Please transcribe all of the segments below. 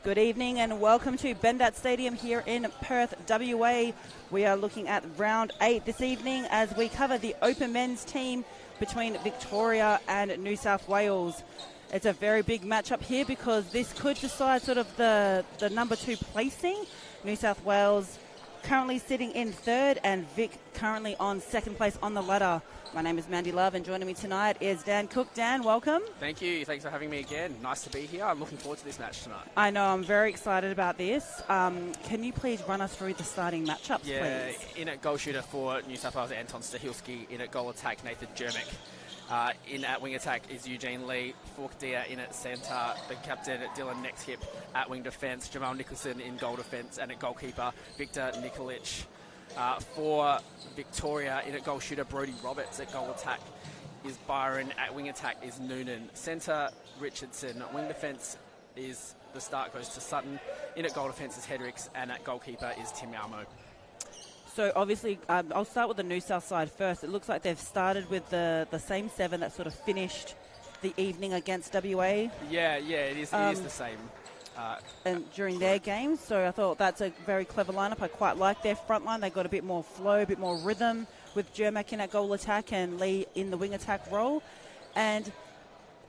Good evening and welcome to Bendat Stadium here in Perth, WA. We are looking at round 8 this evening as we cover the open men's team between Victoria and New South Wales. It's a very big matchup here because this could decide sort of the number 2 placing. New South Wales currently sitting in 3rd and Vic currently on 2nd place on the ladder. My name is Mandy Love and joining me tonight is Dan Cook. Dan, welcome. Thank you. Thanks for having me again. Nice to be here. I'm looking forward to this match tonight. I know. I'm very excited about this. Can you please run us through the starting matchups, please? Yeah, in at goal shooter for New South Wales, Anton Stahilski. In at goal attack, Nathan Jermick. In at wing attack is Eugene Lee. Forkadia in at centre. The captain, Dylan Nexhip. At wing defence, Jamal Nicholson in goal defence. And at goalkeeper, Victor Nikolic. For Victoria, in at goal shooter, Brodie Roberts. At goal attack is Byron. At wing attack is Noonan. Centre, Richardson. Wing defence is the start goes to Sutton. In at goal defence is Hedricks. And at goalkeeper is Tim Yamo. So obviously, I'll start with the New South side first. It looks like they've started with the same 7 that sort of finished the evening against WA. Yeah, it is the same. And during their games, so I thought that's a very clever lineup. I quite like their front line. They got a bit more flow, a bit more rhythm with Jermack in at goal attack and Lee in the wing attack role. And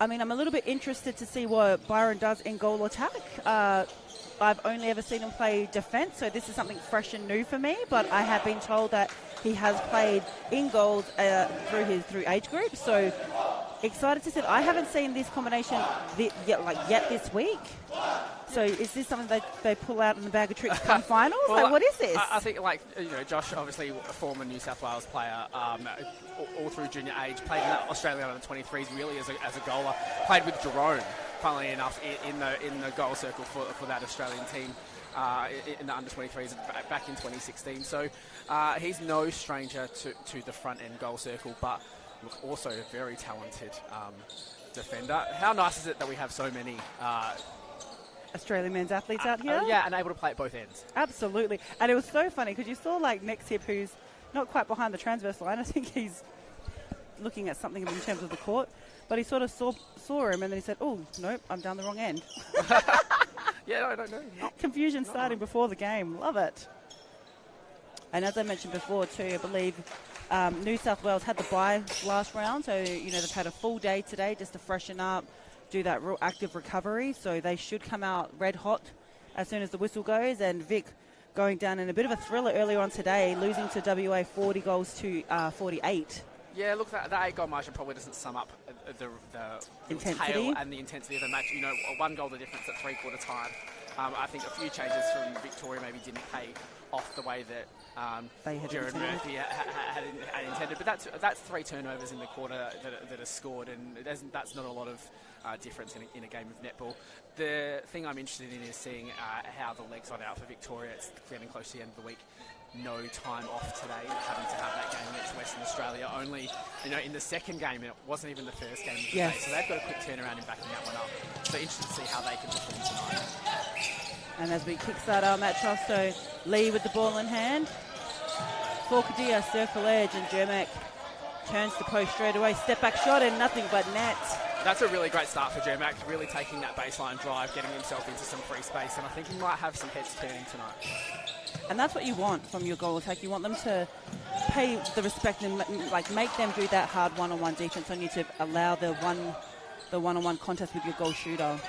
I mean, I'm a little bit interested to see what Byron does in goal attack. I've only ever seen him play defence, so this is something fresh and new for me. But I have been told that he has played in goals through age groups. So excited to see. I haven't seen this combination yet this week. So is this something that they pull out in the bag of tricks come finals? Well, what is this? I think, Josh, obviously a former New South Wales player, all through junior age, played in the Australian under 23s really as a goaler. Played with Jerome, funnily enough, in the goal circle for that Australian team in the under 23s back in 2016. So he's no stranger to the front end goal circle, but look, also a very talented defender. How nice is it that we have so many Australian men's athletes out here? Yeah, and able to play at both ends. Absolutely. And it was so funny because you saw like Nexhip, who's not quite behind the transverse line. I think he's looking at something in terms of the court, but he sort of saw him and then he said, oh, nope, I'm down the wrong end. Yeah, no. Confusion starting before the game. Love it. And as I mentioned before too, I believe New South Wales had the bye last round, so they've had a full day today just to freshen up, do that real active recovery, so they should come out red hot as soon as the whistle goes. And Vic going down in a bit of a thriller earlier on today, losing to WA 40 goals to 48. Yeah, look, that 8-goal margin probably doesn't sum up the intensity tail and the intensity of the match. 1 goal the difference at three-quarter time. I think a few changes from Victoria maybe didn't pay off the way that Jared Murphy had intended. But that's 3 turnovers in the quarter that are scored, and that's not a lot of difference in a game of netball. The thing I'm interested in is seeing how the legs are out for Victoria. It's getting close to the end of the week. No time off today, having to have that game against Western Australia. Only, in the second game, it wasn't even the first game of the day. So they've got a quick turnaround in backing that one up. So interested to see how they can perform tonight. And as we kickstart our match off, so Lee with the ball in hand. Forkadia, circle edge, and Jermack turns the post straight away. Step back shot and nothing but net. That's a really great start for Jermack, really taking that baseline drive, getting himself into some free space, and I think he might have some heads turning tonight. And that's what you want from your goal attack. You want them to pay the respect and make them do that hard one-on-one defense on you to allow the one-on-one contest with your goal shooter.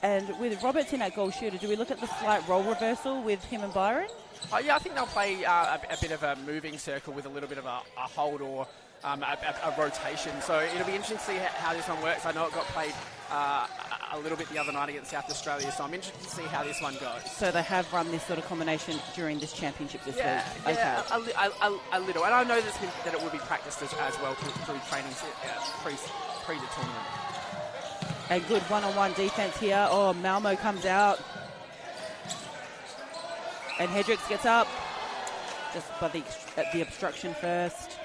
And with Roberts in that goal shooter, do we look at the slight role reversal with him and Byron? Yeah, I think they'll play a bit of a moving circle with a little bit of a hold or a rotation. So it'll be interesting to see how this one works. I know it got played a little bit the other night against South Australia, so I'm interested to see how this one goes. So they have run this sort of combination during this championship this week? Yeah, a little. And I know that it will be practiced as well through training pre the tournament. A good one-on-one defense here. Oh, Malmo comes out. And Hedricks gets up. Just by the obstruction first.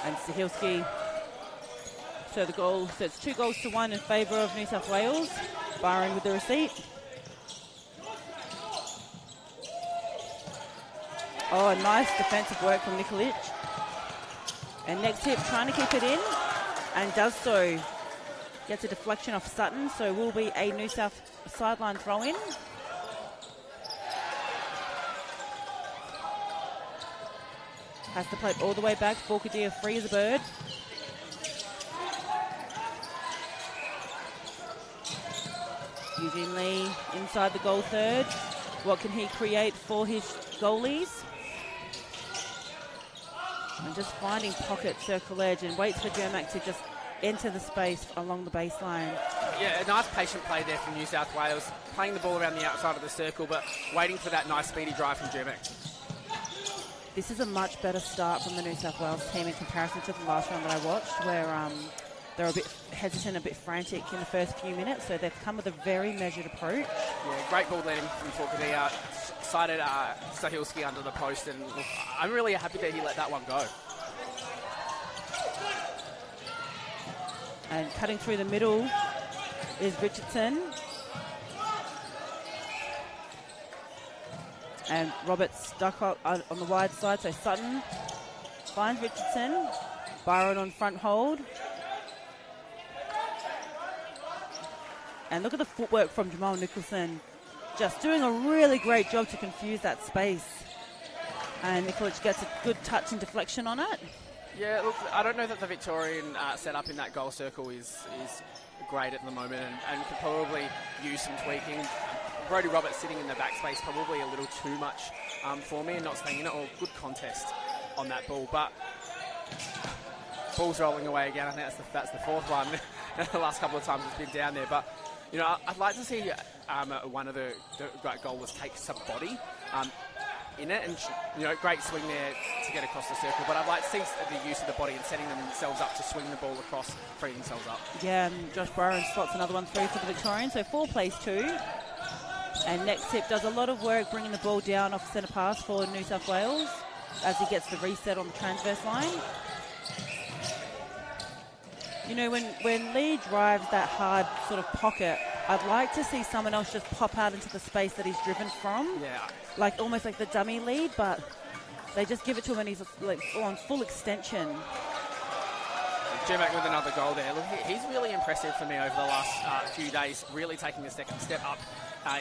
And Stahilski. So it's 2-1 in favour of New South Wales. Byron with the receipt. Oh, nice defensive work from Nikolic. And next hit, trying to keep it in, and does so. Gets a deflection off Sutton, so will be a New South sideline throw-in. Has to play it all the way back. Forcadia free as a bird. Eugene Lee inside the goal third. What can he create for his goalies? And just finding pocket circle edge and waits for Jermac to just enter the space along the baseline. Yeah, a nice patient play there from New South Wales, playing the ball around the outside of the circle, but waiting for that nice speedy drive from Jermac. This is a much better start from the New South Wales team in comparison to the last round that I watched, where they were a bit hesitant, a bit frantic in the first few minutes, so they've come with a very measured approach. Yeah, great ball letting from Forcadia. Sighted Sahilski under the post, and look, I'm really happy that he let that one go. And cutting through the middle is Richardson. And Roberts stuck on the wide side, so Sutton finds Richardson. Byron on front hold. And look at the footwork from Jamal Nicholson. Just doing a really great job to confuse that space. And Nikolic gets a good touch and deflection on it. Yeah, look, I don't know that the Victorian setup in that goal circle is great at the moment and could probably use some tweaking. Brodie Roberts sitting in the backspace probably a little too much for me and not staying in it. Or good contest on that ball, but ball's rolling away again. I think that's the fourth one. The last couple of times it's been down there, but you know, I'd like to see one of the goalers take some body in it, and you know, great swing there to get across the circle. But I'd like to see the use of the body and setting themselves up to swing the ball across, freeing themselves up. Yeah, and Josh Byron slots another one through for the Victorians. So 4 plays 2. And next tip does a lot of work bringing the ball down off centre pass for New South Wales as he gets the reset on the transverse line. You know, when Lee drives that hard sort of pocket, I'd like to see someone else just pop out into the space that he's driven from. Yeah. Like almost like the dummy lead, but they just give it to him and he's like on full extension. Jermac with another goal there. Look, he's really impressive for me over the last few days, really taking a second step up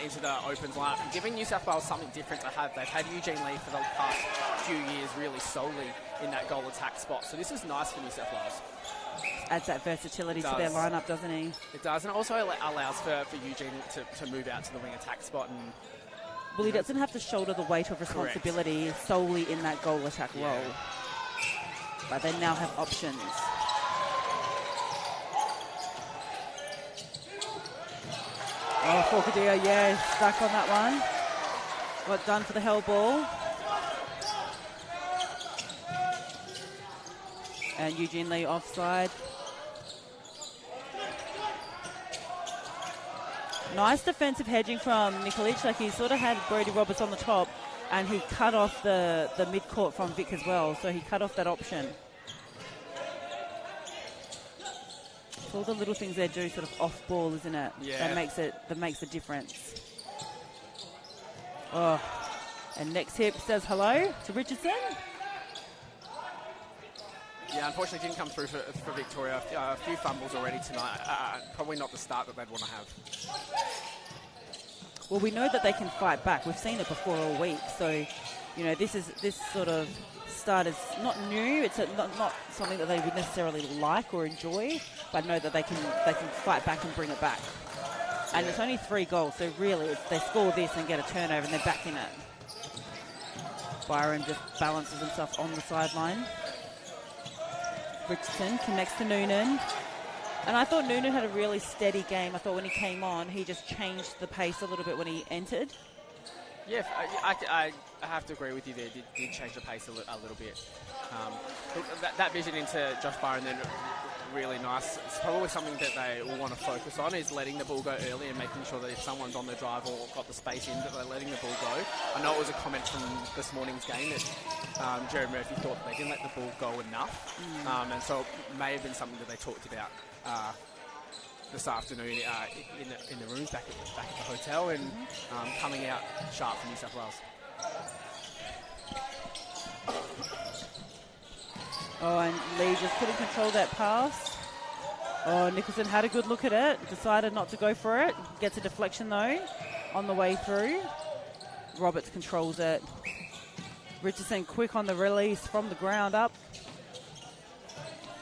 into the opens lineup and giving New South Wales something different to have. They've had Eugene Lee for the past few years really solely in that goal attack spot. So this is nice for New South Wales. Adds that versatility to their lineup, doesn't he? It does, and also allows for Eugene to move out to the wing attack spot. And well, he doesn't have to shoulder the weight of responsibility correct. Solely in that goal attack role. But they now have options. Oh, Forcadia, yeah, stuck on that one. Got done for the hell ball. And Eugene Lee offside. Nice defensive hedging from Nikolic. Like he sort of had Brodie Roberts on the top and he cut off the mid-court from Vic as well. So he cut off that option. It's all the little things they do sort of off ball, isn't it? Yeah. That makes the difference. Oh, and next hip says hello to Richardson. Yeah, unfortunately didn't come through for Victoria. A few fumbles already tonight. Probably not the start that they'd want to have. Well, we know that they can fight back. We've seen it before all week. So, you know, this sort of start is not new. It's not something that they would necessarily like or enjoy, but know that they can fight back and bring it back. And it's only 3 goals, so really they score this and get a turnover and they're back in it. Byron just balances himself on the sideline. Richardson connects to Noonan. And I thought Noonan had a really steady game. I thought when he came on, he just changed the pace a little bit when he entered. Yeah, I have to agree with you there. Did change the pace a little bit. That vision into Josh Byron then really nice. It's probably something that they will want to focus on is letting the ball go early and making sure that if someone's on the drive or got the space in, that they're letting the ball go. I know it was a comment from this morning's game that Jared Murphy thought they didn't let the ball go enough. And so it may have been something that they talked about this afternoon in the rooms back at the hotel and coming out sharp for New South Wales. Oh, and Lee just couldn't control that pass. Oh, Nicholson had a good look at it, decided not to go for it. Gets a deflection though on the way through. Roberts controls it. Richardson quick on the release from the ground up.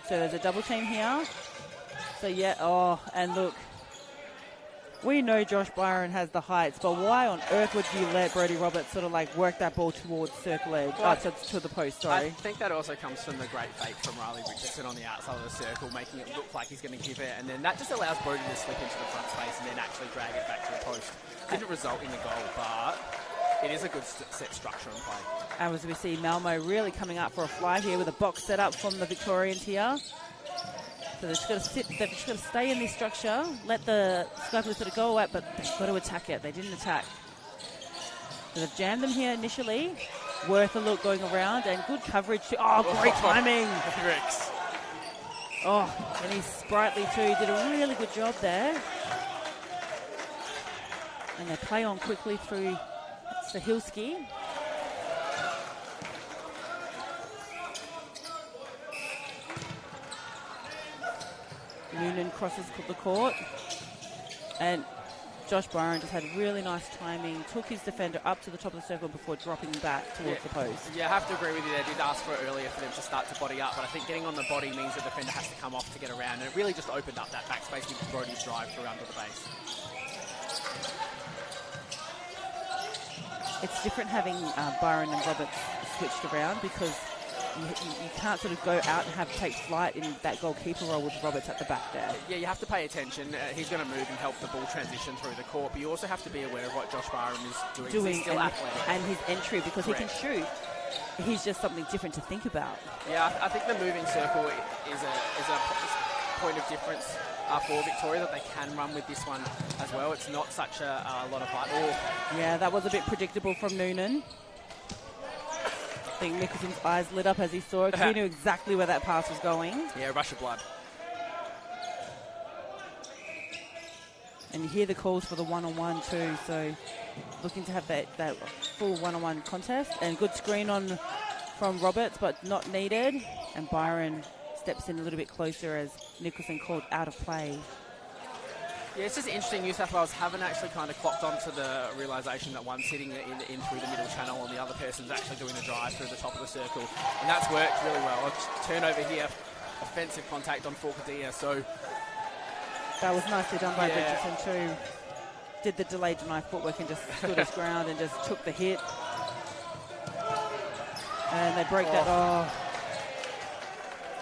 So there's a double team here. So yeah, oh, and look. We know Josh Byron has the heights, but why on earth would you let Brodie Roberts sort of like work that ball towards circle edge, to the post, sorry. I think that also comes from the great fake from Riley Richardson on the outside of the circle, making it look like he's going to give it, and then that just allows Brodie to slip into the front space and then actually drag it back to the post. Didn't result in the goal, but it is a good set structure and play. And as we see Malmo really coming up for a fly here with a box set up from the Victorians here. So they've just got to sit, they've just got to stay in this structure, let the Sky Blues sort of go away, but they've got to attack it. They didn't attack. So they've jammed them here initially. Worth a look going around and good coverage. Oh, great timing. Ricks. Oh, and he's sprightly too. Did a really good job there. And they play on quickly through Sahilski. Noonan crosses the court, and Josh Byron just had really nice timing, took his defender up to the top of the circle before dropping back towards the post. Yeah, I have to agree with you. They did ask for it earlier for them to start to body up, but I think getting on the body means the defender has to come off to get around, and it really just opened up that backspace with Brodie's drive through under the base. It's different having Byron and Roberts switched around because you can't sort of go out and take flight in that goalkeeper role with Roberts at the back there. Yeah, you have to pay attention. He's going to move and help the ball transition through the court, but you also have to be aware of what Josh Byron is doing. He's still athletic. And his entry, because Correct. He can shoot. He's just something different to think about. Yeah, I think the moving circle is a point of difference for Victoria, that they can run with this one as well. It's not such a lot of height. Yeah, that was a bit predictable from Noonan. I think Nicholson's eyes lit up as he saw it. He knew exactly where that pass was going. Yeah, rush of blood. And you hear the calls for the one-on-one too, so looking to have that full one-on-one contest. And good screen on from Roberts, but not needed. And Byron steps in a little bit closer as Nicholson called out of play. Yeah, it's just interesting. New South Wales haven't actually kind of clocked onto the realisation that one's sitting in through the middle channel and the other person's actually doing the drive through the top of the circle. And that's worked really well. A turnover here, offensive contact on Forcadia, so... That was nicely done by Richardson too. Did the delayed deny footwork and just stood his ground and just took the hit. And they break that.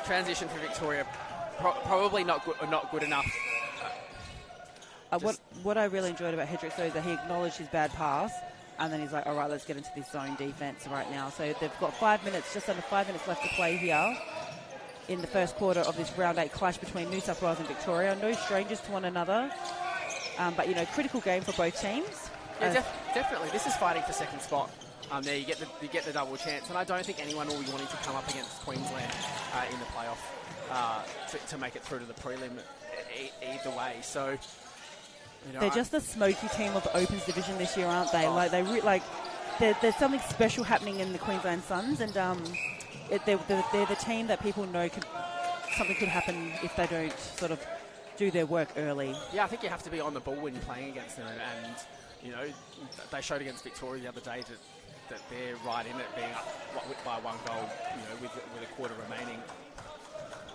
Transition for Victoria, probably not good enough. What I really enjoyed about Hedrick though is that he acknowledged his bad pass and then he's like, all right, let's get into this zone defense right now. So they've got 5 minutes, just under 5 minutes left to play here in the first quarter of this round 8 clash between New South Wales and Victoria. No strangers to one another, but you know, critical game for both teams. Yeah, definitely. This is fighting for second spot. There you get the double chance, and I don't think anyone will be wanting to come up against Queensland in the playoff to make it through to the prelim either way. So. You know, they're just a smoky team of the Opens division this year, aren't they? There's something special happening in the Queensland Suns, and they're the team that people know something could happen if they don't sort of do their work early. Yeah, I think you have to be on the ball when you're playing against them, and you know they showed against Victoria the other day that they're right in it, being up by one goal, you know, with a quarter remaining.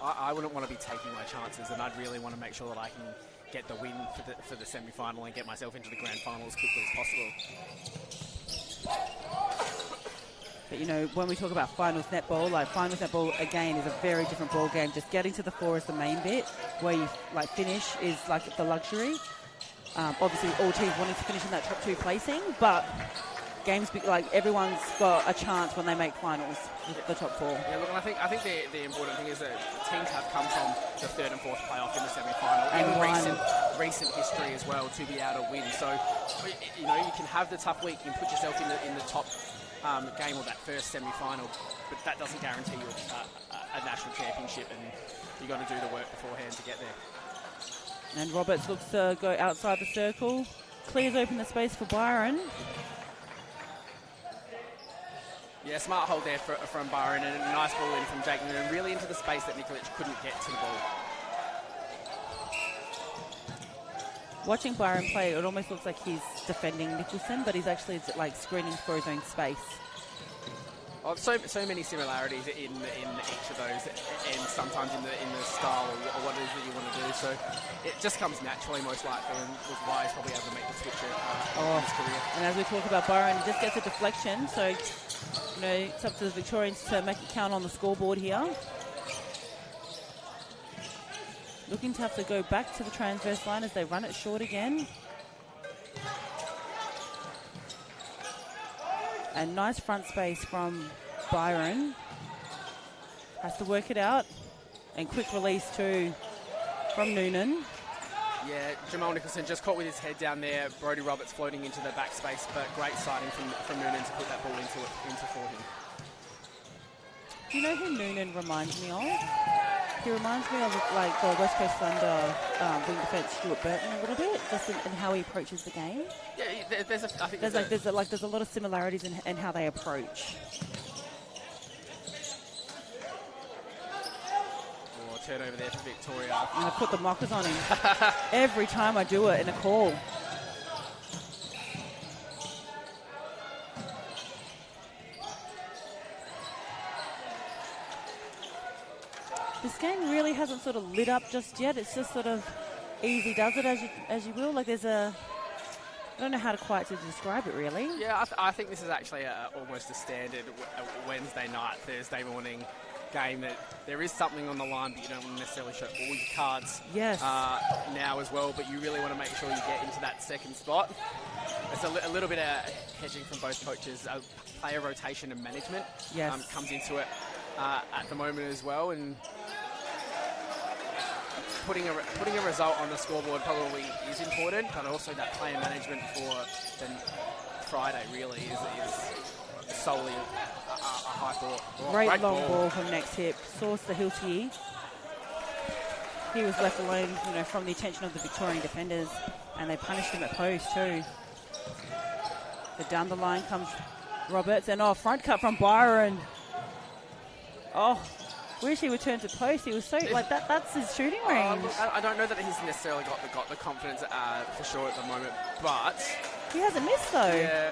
I wouldn't want to be taking my chances, and I'd really want to make sure that I can get the win for the semi-final and get myself into the grand final as quickly as possible. But you know, when we talk about finals netball, finals netball again is a very different ball game. Just getting to the floor is the main bit. Where you finish is like the luxury. Obviously, all teams wanting to finish in that top 2 placing, but games everyone's got a chance when they make finals with the top 4. Yeah, look, and I think the important thing is that teams have come from the 3rd and 4th playoff in the semi-final in recent history as well to be able to win. So you know, you can have the tough week, you can put yourself in the top game of that first semi-final, but that doesn't guarantee you a national championship, and you've got to do the work beforehand to get there. And Roberts looks to go outside the circle, clears open the space for Byron. Yeah, smart hold there from Byron, and a nice ball in from Jake Noonan, really into the space that Nikolic couldn't get to the ball. Watching Byron play, it almost looks like he's defending Nicholson, but he's actually like screening for his own space. Oh, so many similarities in each of those, and sometimes in the style or what it is that you want to do. So it just comes naturally, most likely, and was why he's probably able to make the switch in his career. And as we talk about Byron, he just gets a deflection. So it's up to the Victorians to make it count on the scoreboard here. Looking to have to go back to the transverse line as they run it short again. And nice front space from Byron. Has to work it out. And quick release too from Noonan. Yeah, Jamal Nicholson just caught with his head down there. Brodie Roberts floating into the back space, but great sighting from Noonan to put that ball into for him. Do you know who Noonan reminds me of? He reminds me of like the West Coast Thunder wing defence Stuart Burton a little bit, just in how he approaches the game. Yeah, there's a lot of similarities in how they approach. Oh, turnover there for Victoria. And I put the mockers on him every time I do it in a call. This game really hasn't sort of lit up just yet. It's just sort of easy does it as you will. Like there's I don't know how to describe it really. Yeah, I think this is actually almost a standard Wednesday night, Thursday morning game that there is something on the line, but you don't necessarily show all your cards now as well, but you really want to make sure you get into that second spot. It's a little bit of hedging from both coaches. Player rotation and management comes into it at the moment as well, and putting a result on the scoreboard probably is important, but also that player management for then Friday really is solely a high ball. Great long ball from next hip. Source the Hilty. He was left alone, from the attention of the Victorian defenders, and they punished him at post too. But down the line comes Roberts, and front cut from Byron. Wish he would turn to post. He was so like that. That's his shooting range. I don't know that he's necessarily got the confidence for sure at the moment, but he hasn't missed though. Yeah,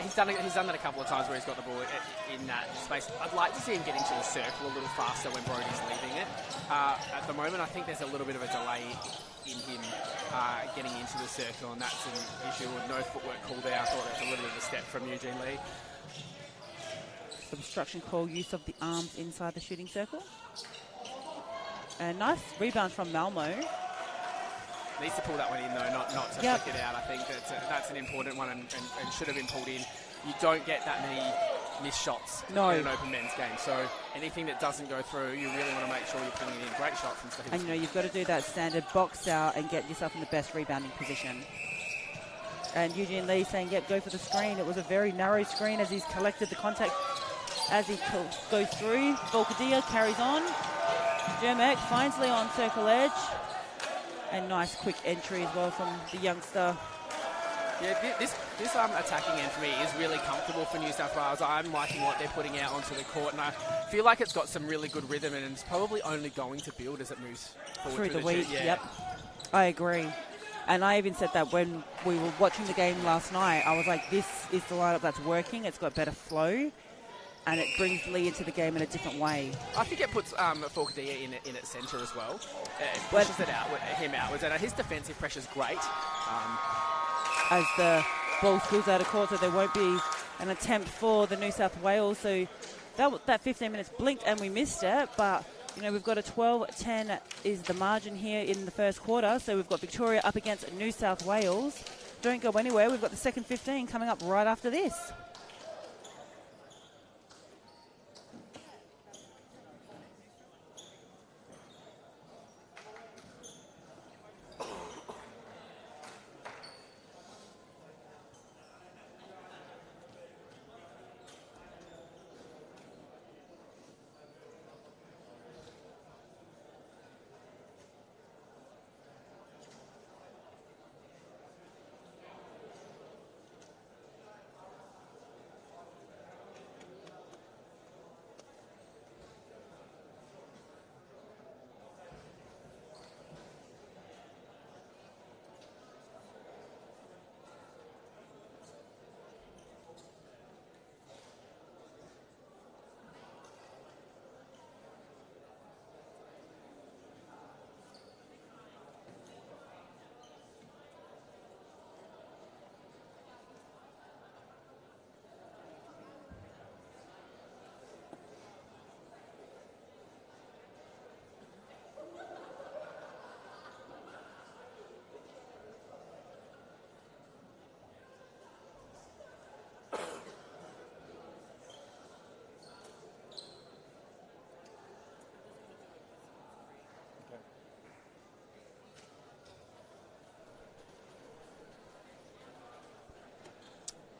he's done that a couple of times where he's got the ball in that space. I'd like to see him get into the circle a little faster when Brodie's leaving it. At the moment, I think there's a little bit of a delay in him getting into the circle, and that's an issue with no footwork called out. I thought that was a little bit of a step from Eugene Lee. Obstruction call, use of the arms inside the shooting circle. And nice rebound from Malmo. Needs to pull that one in though, not to flick it out. I think that's an important one and should have been pulled in. You don't get that many missed shots in an open men's game. So anything that doesn't go through, you really want to make sure you're putting it in. Great shot from Steve. And you've got to do that standard box out and get yourself in the best rebounding position. And Eugene Lee saying, go for the screen. It was a very narrow screen as he's collected the contact. As he goes through, Volkadia carries on. Jermek finds Lee on circle edge. And nice quick entry as well from the youngster. Yeah, this attacking end for me is really comfortable for New South Wales. I'm liking what they're putting out onto the court, and I feel like it's got some really good rhythm, and it's probably only going to build as it moves forward through the week. Yeah. Yep, I agree. And I even said that when we were watching the game last night. I was like, this is the lineup that's working. It's got better flow. And it brings Lee into the game in a different way. I think it puts Forcadia in at centre as well. It pushes him outwards, and his defensive pressure is great. As the ball spills out of court, so there won't be an attempt for the New South Wales. So that 15 minutes blinked and we missed it, but we've got a 12-10 is the margin here in the first quarter. So we've got Victoria up against New South Wales. Don't go anywhere. We've got the second 15 coming up right after this.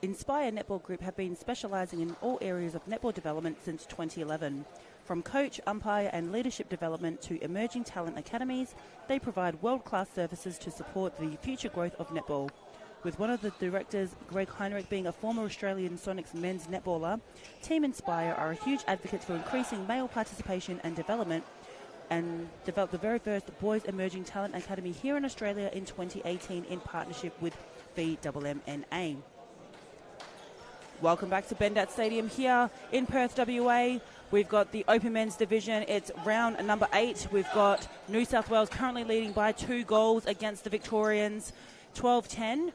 Inspire Netball Group have been specialising in all areas of netball development since 2011. From coach, umpire and leadership development to emerging talent academies, they provide world-class services to support the future growth of netball. With one of the directors, Greg Heinrich, being a former Australian Sonics men's netballer, Team Inspire are a huge advocate for increasing male participation and development, and developed the very first Boys Emerging Talent Academy here in Australia in 2018 in partnership with AMMNA. Welcome back to Bendat Stadium here in Perth, WA. We've got the Open Men's Division. It's round number 8. We've got New South Wales currently leading by 2 goals against the Victorians, 12-10.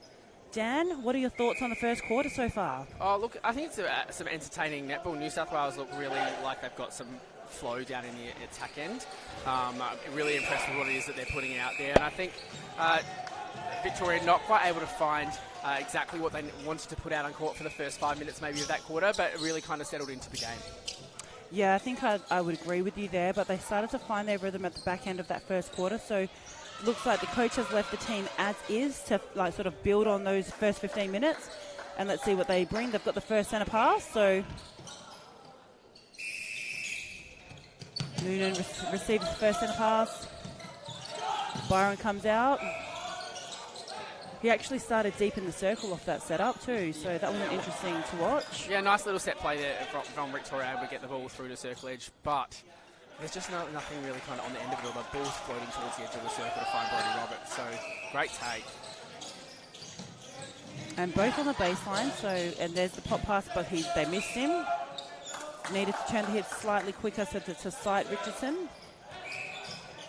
Dan, what are your thoughts on the first quarter so far? Oh, look, I think it's some entertaining netball. New South Wales look really like they've got some flow down in the attack end. Really impressed with what it is that they're putting out there. And I think Victoria not quite able to find exactly what they wanted to put out on court for the first 5 minutes maybe of that quarter, but it really kind of settled into the game. Yeah, I think I would agree with you there, but they started to find their rhythm at the back end of that first quarter. So looks like the coach has left the team as is to like sort of build on those first 15 minutes. And let's see what they bring. They've got the first centre pass, so Noonan receives the first centre pass. Byron comes out. He actually started deep in the circle off that setup too, so that was interesting to watch. Yeah, nice little set play there from Victoria, able to get the ball through the circle edge, but there's just nothing really kind of on the end of it all. The ball's floating towards the edge of the circle to find Brody Roberts, so great take. And both on the baseline, so, and there's the pop pass, but they missed him. Needed to turn the hit slightly quicker to sight Richardson.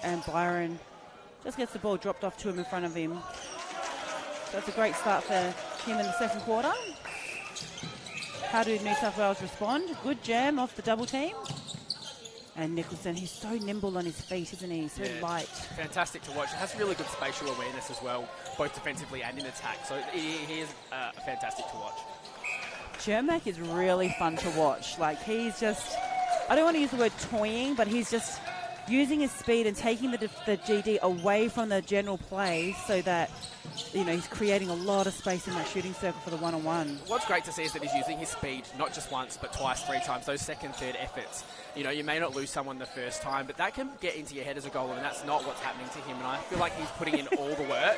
And Byron just gets the ball dropped off to him in front of him. That's a great start for him in the second quarter. How did New South Wales respond? Good jam off the double team. And Nicholson, he's so nimble on his feet, isn't he? So light. Fantastic to watch. Has really good spatial awareness as well, both defensively and in attack. So he is fantastic to watch. Jermac is really fun to watch. Like, he's just, I don't want to use the word toying, but he's just using his speed and taking the GD away from the general play so that, you know, he's creating a lot of space in that shooting circle for the one-on-one. What's great to see is that he's using his speed not just once but twice, 3 times, those second, third efforts. You know, you may not lose someone the first time, but that can get into your head as a goalie, and that's not what's happening to him. And I feel like he's putting in all the work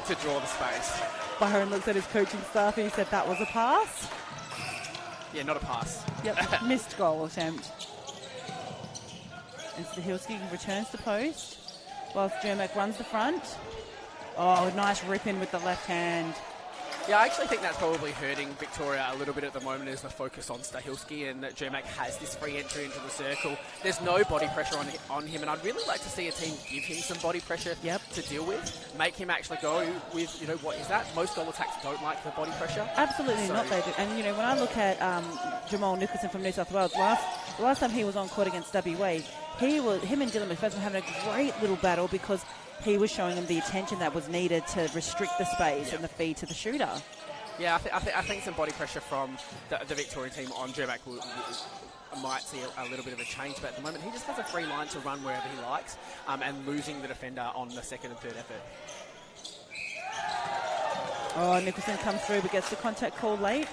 to draw the space. Byron looks at his coaching staff and he said that was a pass. Yeah, not a pass. Yep, missed goal attempt. And Stahilski returns to post whilst Jermac runs the front. Oh, nice rip in with the left hand. Yeah, I actually think that's probably hurting Victoria a little bit at the moment, is the focus on Stahilski, and that Jermac has this free entry into the circle. There's no body pressure on him, and I'd really like to see a team give him some body pressure to deal with. Make him actually go with, you know, what is that? Most goal attacks don't like the body pressure. Absolutely not, they do. And, you know, when I look at Jamal Nicholson from New South Wales, last time he was on court against WA, him and Dylan McPherson were having a great little battle because he was showing him the attention that was needed to restrict the space and the feed to the shooter. Yeah, I think some body pressure from the Victorian team on Jermac might see a little bit of a change, but at the moment he just has a free line to run wherever he likes, and losing the defender on the second and third effort. Oh, Nicholson comes through but gets the contact call late.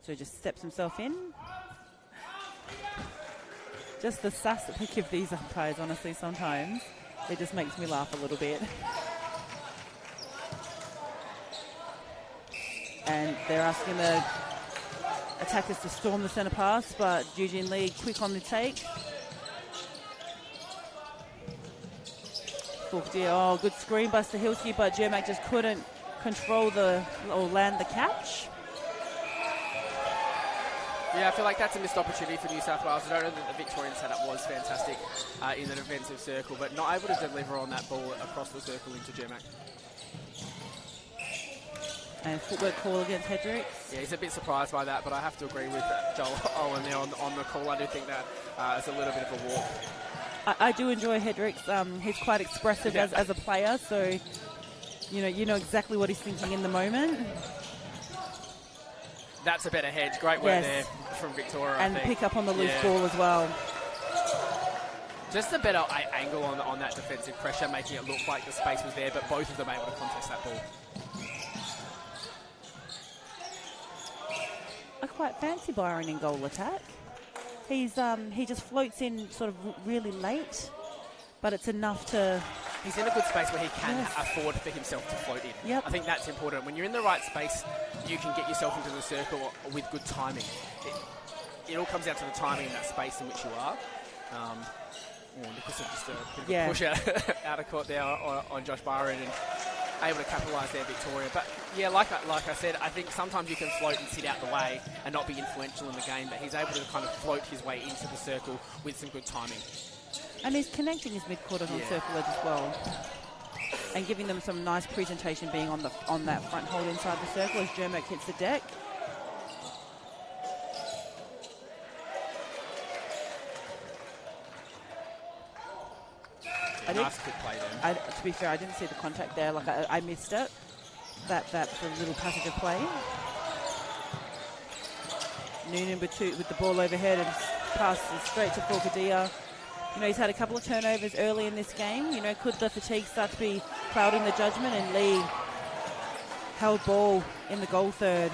So just steps himself in. Just the sass that they give these umpires, honestly, sometimes. It just makes me laugh a little bit. And they're asking the attackers to storm the centre pass, but Eugene Lee quick on the take. Oh, good screen by Stahilski, but Jermac just couldn't control or land the catch. Yeah, I feel like that's a missed opportunity for New South Wales. I don't know that the Victorian setup was fantastic in the defensive circle, but not able to deliver on that ball across the circle into Jermac. And footwork call against Hendricks. Yeah, he's a bit surprised by that, but I have to agree with Joel Owen there on the call. I do think that is a little bit of a walk. I do enjoy Hendricks. He's quite expressive as a player, so you know exactly what he's thinking in the moment. That's a better hedge. Great work there from Victoria. And I think. pick up on the loose ball as well. Just a better angle on that defensive pressure, making it look like the space was there, but both of them able to contest that ball. I quite fancy Byron in goal attack. He just floats in sort of really late, but it's enough to... He's in a good space where he can afford for himself to float in. Yep. I think that's important. When you're in the right space, you can get yourself into the circle with good timing. It all comes down to the timing in that space in which you are. Nicholson just a bit of a push out of court there on Josh Byron and able to capitalise there, Victoria. But yeah, like I said, I think sometimes you can float and sit out the way and not be influential in the game, but he's able to kind of float his way into the circle with some good timing. And he's connecting his midcourt on circle edge as well, and giving them some nice presentation being on that front hold inside the circle as Jermak hits the deck. Nice quick play then. To be fair, I didn't see the contact there. Like I missed it. That little passage of play. Noonan with the ball overhead and passes straight to Forcadia. You know, he's had a couple of turnovers early in this game. You know, could the fatigue start to be clouding the judgment? And Lee held ball in the goal third.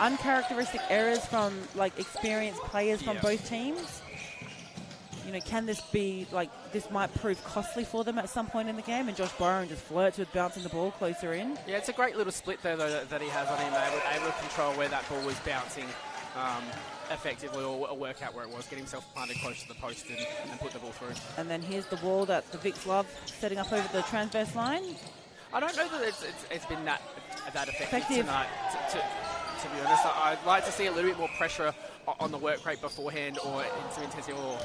Uncharacteristic errors from like experienced players from both teams. You know, can this be like this might prove costly for them at some point in the game? And Josh Byron just flirts with bouncing the ball closer in. Yeah, it's a great little split there though that he has on him, able to control where that ball was bouncing effectively, or work out where it was, get himself planted close to the post and put the ball through. And then here's the wall that the Vics love, setting up over the transverse line. I don't know that it's been that effective tonight. To be honest, I'd like to see a little bit more pressure on the work rate beforehand, or in some intensity, or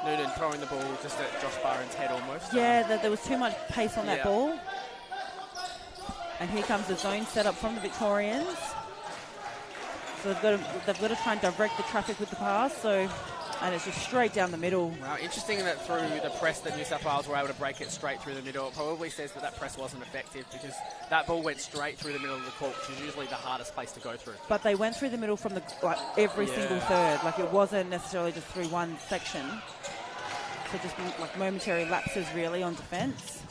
Noonan throwing the ball just at Josh Byron's head almost. Yeah, there was too much pace on that ball. And here comes the zone set up from the Victorians. So they've got to try and direct the traffic with the pass. And it's just straight down the middle. Wow, interesting that through the press that New South Wales were able to break it straight through the middle. It probably says that press wasn't effective, because that ball went straight through the middle of the court, which is usually the hardest place to go through. But they went through the middle from every single third. Like, it wasn't necessarily just through one section. So just like momentary lapses really on defence.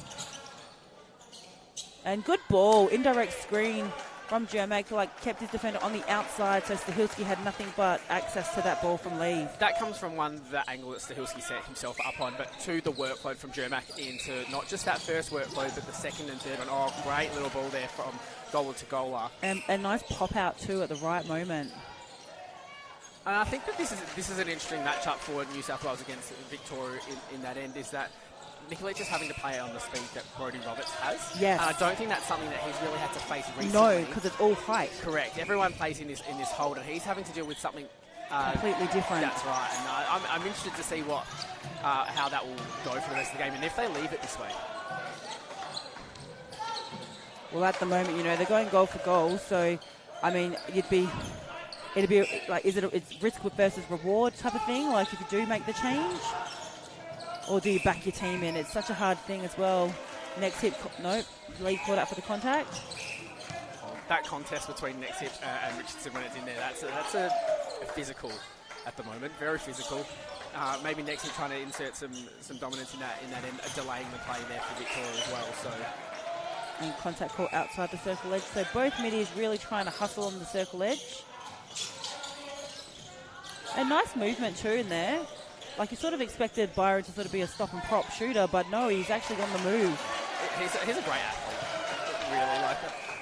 And good ball, indirect screen from Jermak, kept his defender on the outside, so Stahilski had nothing but access to that ball from Lee. That comes from one, the angle that Stahilski set himself up on, but two, the workload from Jermak into not just that first workload, but the second and third one. Oh, great little ball there from goaler to goaler. And a nice pop out too at the right moment. And I think that this is an interesting matchup for New South Wales against Victoria in that end, is that Nikolic is having to play on the speed that Brodie Roberts has. Yes. And I don't think that's something that he's really had to face recently. No, because it's all height. Correct. Everyone plays in this hold, and he's having to deal with something completely different. That's right. And I'm interested to see how that will go for the rest of the game, and if they leave it this way. Well, at the moment, you know, they're going goal for goal, so I mean, it'd be like, it's risk versus reward type of thing. Like, if you do make the change, or do you back your team in? It's such a hard thing as well. Next hit, nope. Lee caught out for the contact. That contest between next hit and Richardson when it's in there, that's a physical at the moment, very physical. Maybe next hit trying to insert some dominance in that end, delaying the play there for Victoria as well. So. And contact call outside the circle edge. So both middies really trying to hustle on the circle edge. A nice movement too in there. Like, you sort of expected Byron to sort of be a stop and prop shooter, but no, he's actually on the move. He's a great athlete, really. Like,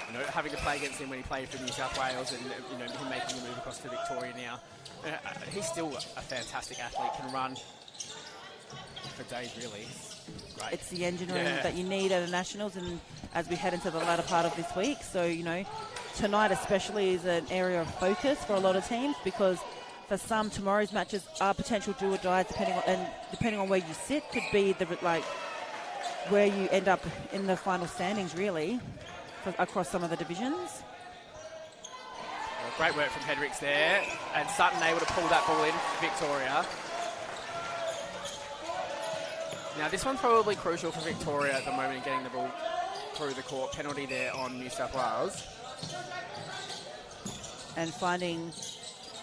you know, having to play against him when he played for New South Wales, and you know, him making the move across to Victoria now, he's still a fantastic athlete. Can run for days, really. Great. It's the engine room that you need at a Nationals, and as we head into the latter part of this week. So, you know, tonight especially is an area of focus for a lot of teams, because for some, tomorrow's matches are potential do or die, depending on where you sit, could be where you end up in the final standings, really, across some of the divisions. Well, great work from Hendricks there, and Sutton able to pull that ball in for Victoria. Now, this one's probably crucial for Victoria at the moment in getting the ball through the court. Penalty there on New South Wales. And finding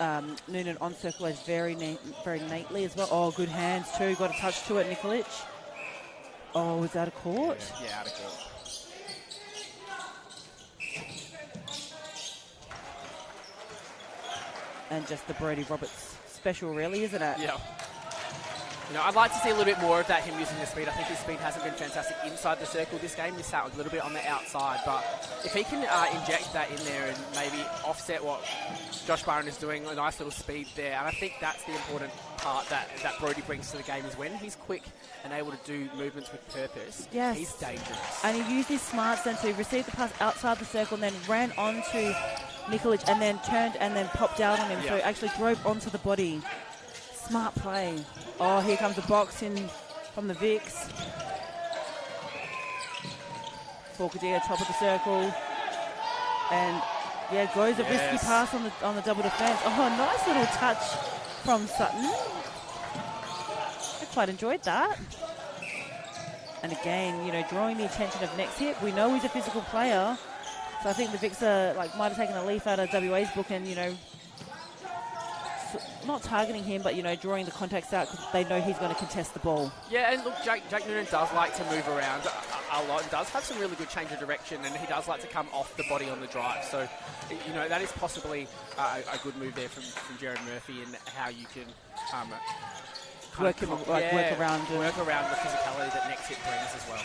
Noonan on circle edge very neatly as well. Oh, good hands too. Got a touch to it, Nikolic. Oh, was that a court? Yeah, out of court. And just the Brodie Roberts special, really, isn't it? Yeah. You know, I'd like to see a little bit more of that, him using the speed. I think his speed hasn't been fantastic inside the circle this game. Missed out a little bit on the outside. But if he can inject that in there and maybe offset what Josh Byron is doing, a nice little speed there. And I think that's the important part that Brodie brings to the game is when he's quick and able to do movements with purpose, yes, he's dangerous. And he used his smarts then to receive the pass outside the circle and then ran onto Nikolic and then turned and then popped out on him. So actually drove onto the body. Smart play. Oh, here comes a box in from the Vicks. Forcadia, top of the circle. And, yeah, goes a risky pass on the double defence. Oh, nice little touch from Sutton. I quite enjoyed that. And again, you know, drawing the attention of next hit. We know he's a physical player. So I think the Vicks are, might have taken a leaf out of WA's book and, you know, not targeting him, but, you know, drawing the contacts out because they know he's going to contest the ball. Yeah, and look, Jake Noonan does like to move around a lot and does have some really good change of direction, and he does like to come off the body on the drive. So, you know, that is possibly a good move there from Jared Murphy and how you can work around the physicality that next hit brings as well.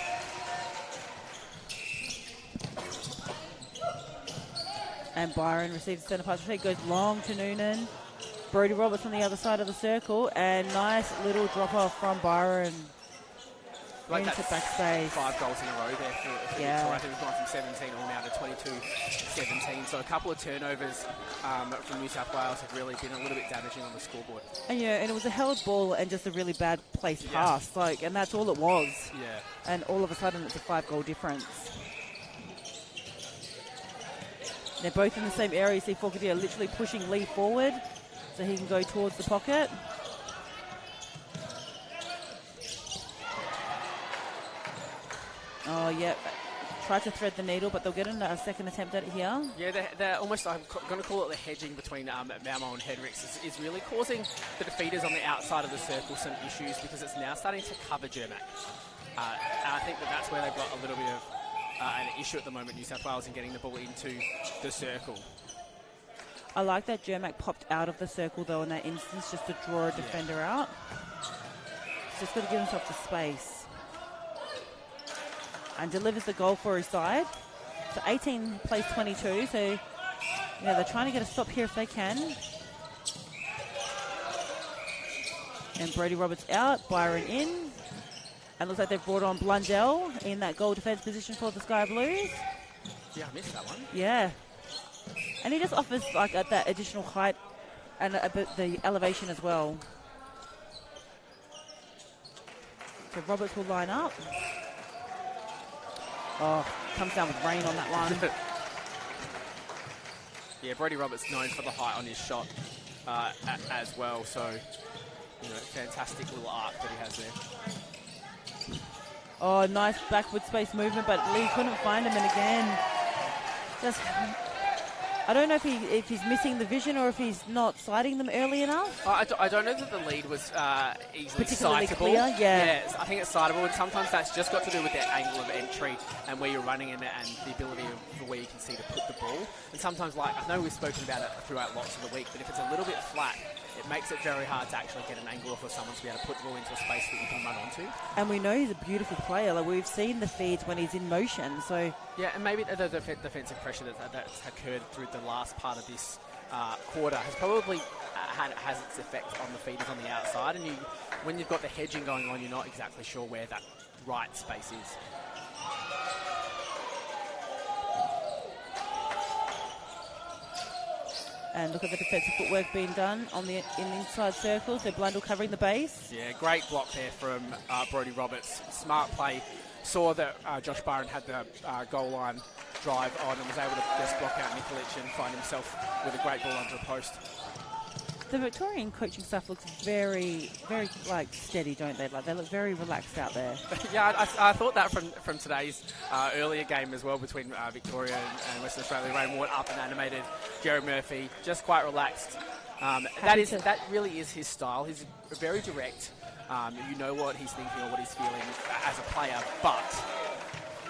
And Byron receives the centre pass. He goes long to Noonan. Brodie Roberts on the other side of the circle, and nice little drop off from Byron into backspace. 5 goals in a row there for Victoria. I think we've gone from 17 all now to 22-17. So a couple of turnovers from New South Wales have really been a little bit damaging on the scoreboard. And and it was a held ball and just a really bad placed pass, and that's all it was. Yeah. And all of a sudden it's a 5-goal difference. They're both in the same area. You see Forcadia literally pushing Lee forward so he can go towards the pocket. Oh, yeah. Tried to thread the needle, but they'll get a second attempt at it here. Yeah, they're almost, I'm going to call it the hedging between Malmo and Hendricks is really causing the defeaters on the outside of the circle some issues because it's now starting to cover Jermac. And I think that's where they've got a little bit of an issue at the moment, New South Wales, in getting the ball into the circle. I like that Jermac popped out of the circle, though, in that instance, just to draw a defender out. He's just got to give himself the space. And delivers the goal for his side. So 18 plays 22, so they're trying to get a stop here if they can. And Brodie Roberts out, Byron in. And looks like they've brought on Blundell in that goal defence position for the Sky Blues. Yeah, I missed that one. Yeah. And he just offers that additional height and the elevation as well. So Roberts will line up. Oh, comes down with rain on that one. Yeah, Brodie Roberts known for the height on his shot as well. So, fantastic little arc that he has there. Oh, nice backward space movement, but Lee couldn't find him. And again, I don't know if he's missing the vision or if he's not sighting them early enough. I don't know that the lead was easily particularly sightable. Clear, yeah. I think it's sightable, and sometimes that's just got to do with that angle of entry and where you're running in and the ability of where you can see to put the ball. And sometimes, I know we've spoken about it throughout lots of the week, but if it's a little bit flat, it makes it very hard to actually get an angle off of someone to be able to put the ball into a space that you can run onto. And we know he's a beautiful player. We've seen the feeds when he's in motion. So yeah, and maybe the defensive pressure that's occurred through the last part of this quarter has probably has its effect on the feeders on the outside. And when you've got the hedging going on, you're not exactly sure where that right space is. And look at the defensive footwork being done in the inside circle. So Blundell covering the base. Yeah, great block there from Brodie Roberts. Smart play. Saw that Josh Byron had the goal line drive on and was able to just block out Nikolic and find himself with a great ball under a post. The Victorian coaching staff looks very, very steady, don't they? They look very relaxed out there. Yeah, I thought that from today's earlier game as well between Victoria and Western Australia. Rain Ward up and animated. Jared Murphy just quite relaxed That really is his style. He's very direct. You know what he's thinking or what he's feeling as a player, but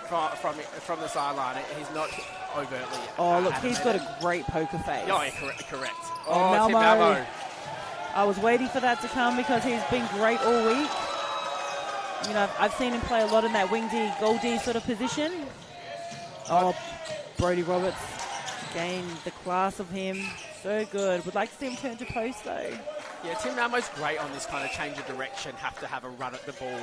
from the sideline, he's not overtly. Oh, look, he's got a great poker face. Oh, yeah, correct. Oh, Tim Malmo. I was waiting for that to come because he's been great all week. You know, I've seen him play a lot in that wing D, goal D sort of position. Oh, Brodie Roberts gained the class of him. So good. Would like to see him turn to post though. Yeah, Tim Malmo's great on this kind of change of direction, have to have a run at the ball,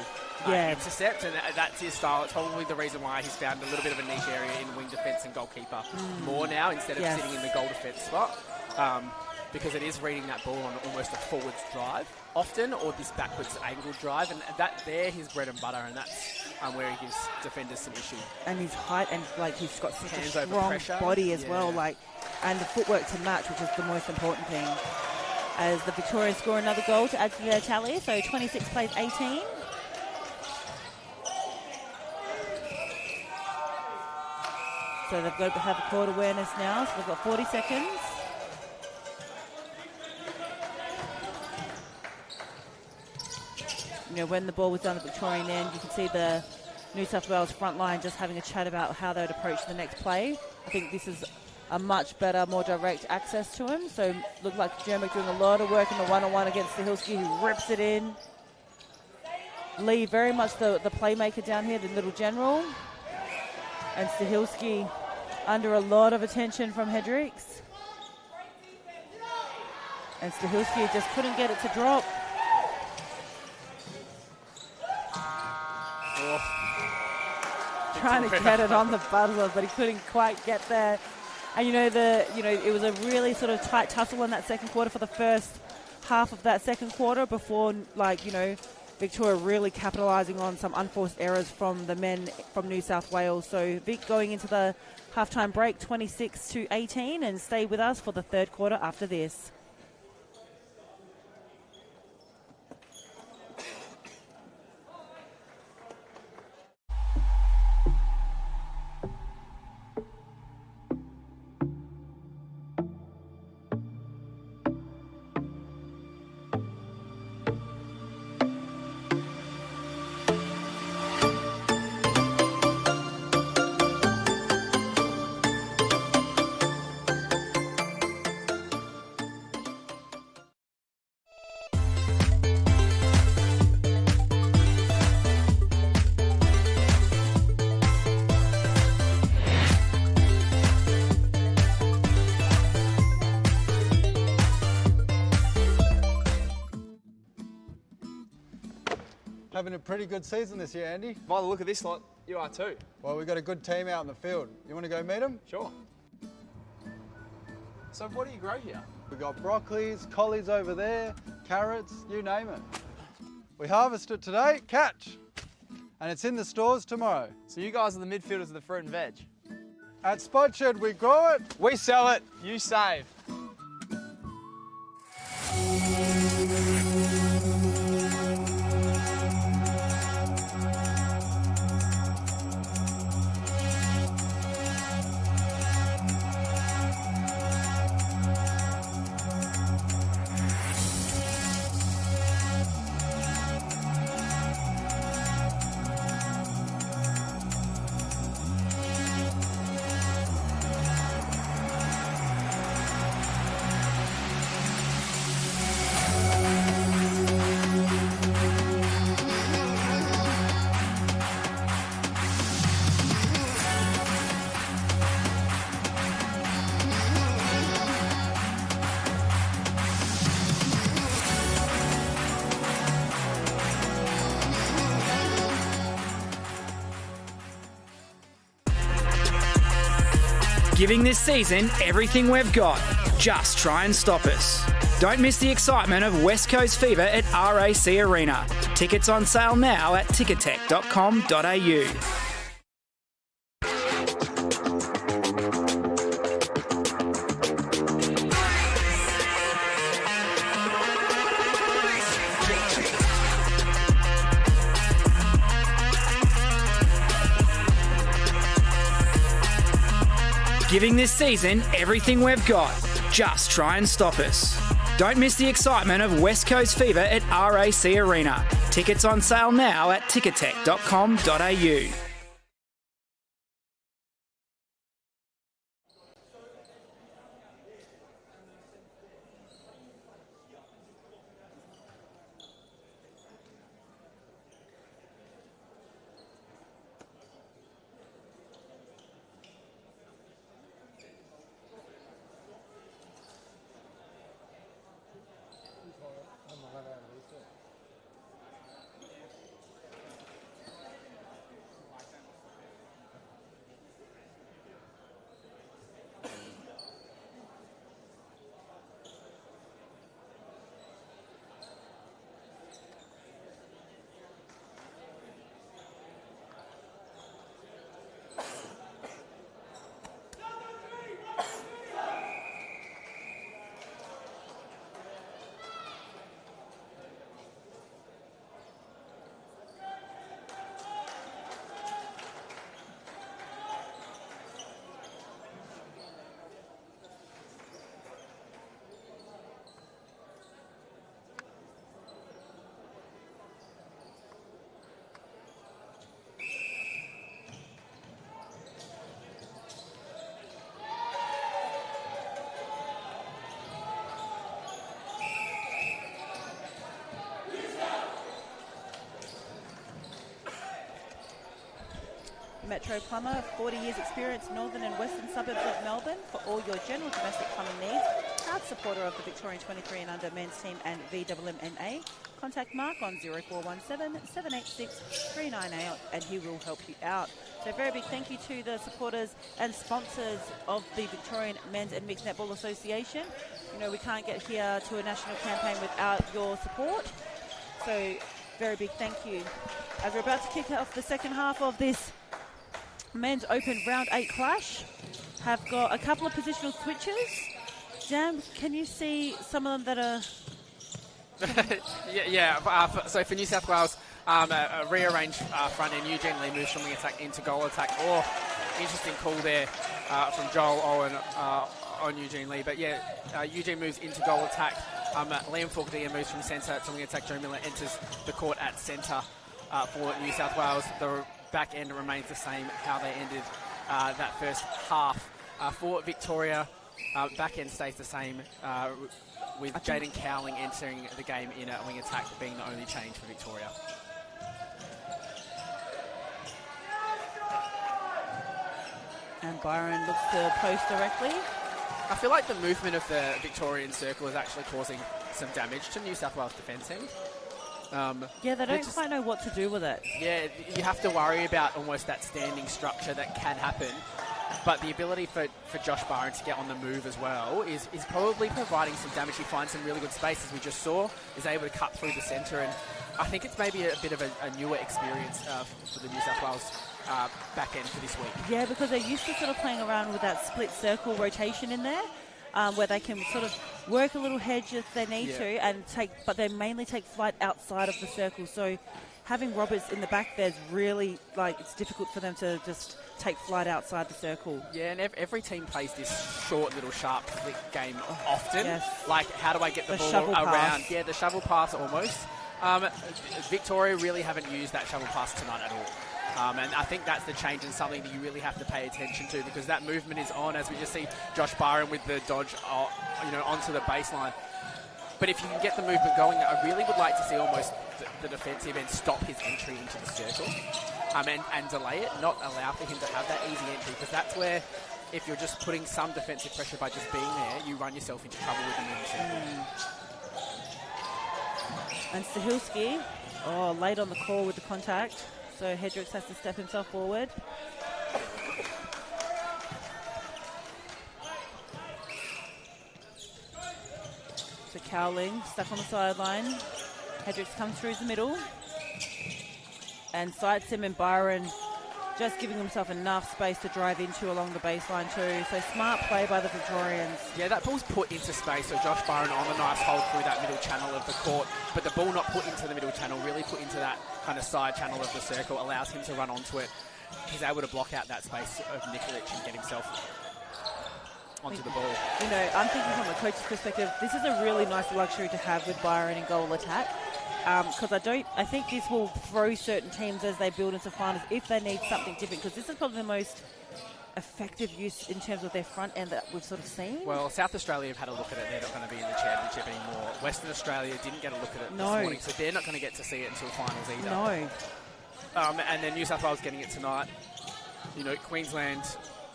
intercept, and that's his style. It's probably the reason why he's found a little bit of a niche area in wing defence and goalkeeper more now, instead of sitting in the goal defence spot, because it is reading that ball on almost a forwards drive often, or this backwards angled drive, and that there his bread and butter, and that's where he gives defenders some issue. And his height, and like he's got such Hands a over strong pressure. body as well, like, and the footwork to match, which is the most important thing. As the Victoria score another goal to add to their tally, so 26 plays 18. So they've got to have a court awareness now, so they've got 40 seconds. You know, when the ball was done at the Victorian end, you can see the New South Wales front line just having a chat about how they would approach the next play. I think this is a much better, more direct access to him. So looked like Jermick doing a lot of work in the one-on-one against Stahilski, who rips it in. Lee very much the playmaker down here, the little general. And Stahilski under a lot of attention from Hendricks. And Stahilski just couldn't get it to drop. Trying to get it on the buzzer, but he couldn't quite get there. And it was a really sort of tight tussle in that second quarter for the first half of that second quarter before, Victoria really capitalising on some unforced errors from the men from New South Wales. So Vic going into the halftime break 26-18, and stay with us for the third quarter after this. Having a pretty good season this year, Andy. By the look of this lot, you are too. Well, we've got a good team out in the field. You want to go meet them? Sure. So what do you grow here? We've got broccolis, collies over there, carrots, you name it. We harvest it today, catch. And it's in the stores tomorrow. So you guys are the midfielders of the fruit and veg? At Spot Shed, we grow it. We sell it, you save. Giving this season everything we've got. Just try and stop us. Don't miss the excitement of West Coast Fever at RAC Arena. Tickets on sale now at ticketek.com.au. Giving this season everything we've got. Just try and stop us. Don't miss the excitement of West Coast Fever at RAC Arena. Tickets on sale now at ticketek.com.au. Metro Plumber, 40 years experience, northern and western suburbs of Melbourne. For all your general domestic plumbing needs, proud supporter of the Victorian 23 and under men's team and VMMNA. Contact Mark on 0417 786 398 and he will help you out. So a very big thank you to the supporters and sponsors of the Victorian Men's and Mixed Netball Association. You know, we can't get here to a national campaign without your support. So very big thank you. As we're about to kick off the second half of this Men's Open Round 8 clash, have got a couple of positional switches. Jam, can you see some of them that are... So for New South Wales, a rearranged front end, Eugene Lee moves from wing attack into goal attack. Oh, interesting call there from Joel Owen on Eugene Lee. But yeah, Eugene moves into goal attack. Liam Fogarty moves from centre to wing attack. Joe Miller enters the court at centre for New South Wales. The back end remains the same, how they ended that first half. For Victoria, back end stays the same, with Jaden Cowling entering the game in a wing attack being the only change for Victoria. And Byron looks to post directly. I feel like the movement of the Victorian circle is actually causing some damage to New South Wales defence end. Yeah, they don't quite know what to do with it. Yeah, you have to worry about almost that standing structure that can happen. But the ability for Josh Byron to get on the move as well is probably providing some damage. He finds some really good space, as we just saw, is able to cut through the centre. And I think it's maybe a bit of a newer experience for the New South Wales back end for this week. Yeah, because they're used to sort of playing around with that split circle rotation in there. Where they can sort of work a little hedge if they need to, and but they mainly take flight outside of the circle. So having Roberts in the back there's really, it's difficult for them to just take flight outside the circle. Yeah, and every team plays this short little sharp flick game often. Yes. Like, how do I get the ball shovel around? pass. Yeah, the shovel pass almost. Victoria really haven't used that shovel pass tonight at all. And I think that's the change and something that you really have to pay attention to, because that movement is on, as we just see Josh Byron with the dodge, onto the baseline. But if you can get the movement going, I really would like to see almost the defensive end stop his entry into the circle and delay it, not allow for him to have that easy entry, because that's where, if you're just putting some defensive pressure by just being there, you run yourself into trouble with him in the circle. And Stahilski, late on the call with the contact. So Hendricks has to step himself forward. So Cowling stuck on the sideline. Hendricks comes through the middle and sights him, and Byron just giving himself enough space to drive into along the baseline too. So smart play by the Victorians. Yeah, that ball's put into space, so Josh Byron on a nice hold through that middle channel of the court, but the ball not put into the middle channel, really put into that kind of side channel of the circle, allows him to run onto it. He's able to block out that space of Nikolic and get himself onto the ball. You know, I'm thinking from a coach's perspective, this is a really nice luxury to have with Byron in goal attack. Because I think this will throw certain teams as they build into finals if they need something different. Because this is probably the most effective use in terms of their front end that we've sort of seen. Well, South Australia have had a look at it. They're not going to be in the championship anymore. Western Australia didn't get a look at it this morning, so they're not going to get to see it until finals either. No. And then New South Wales getting it tonight. You know, Queensland.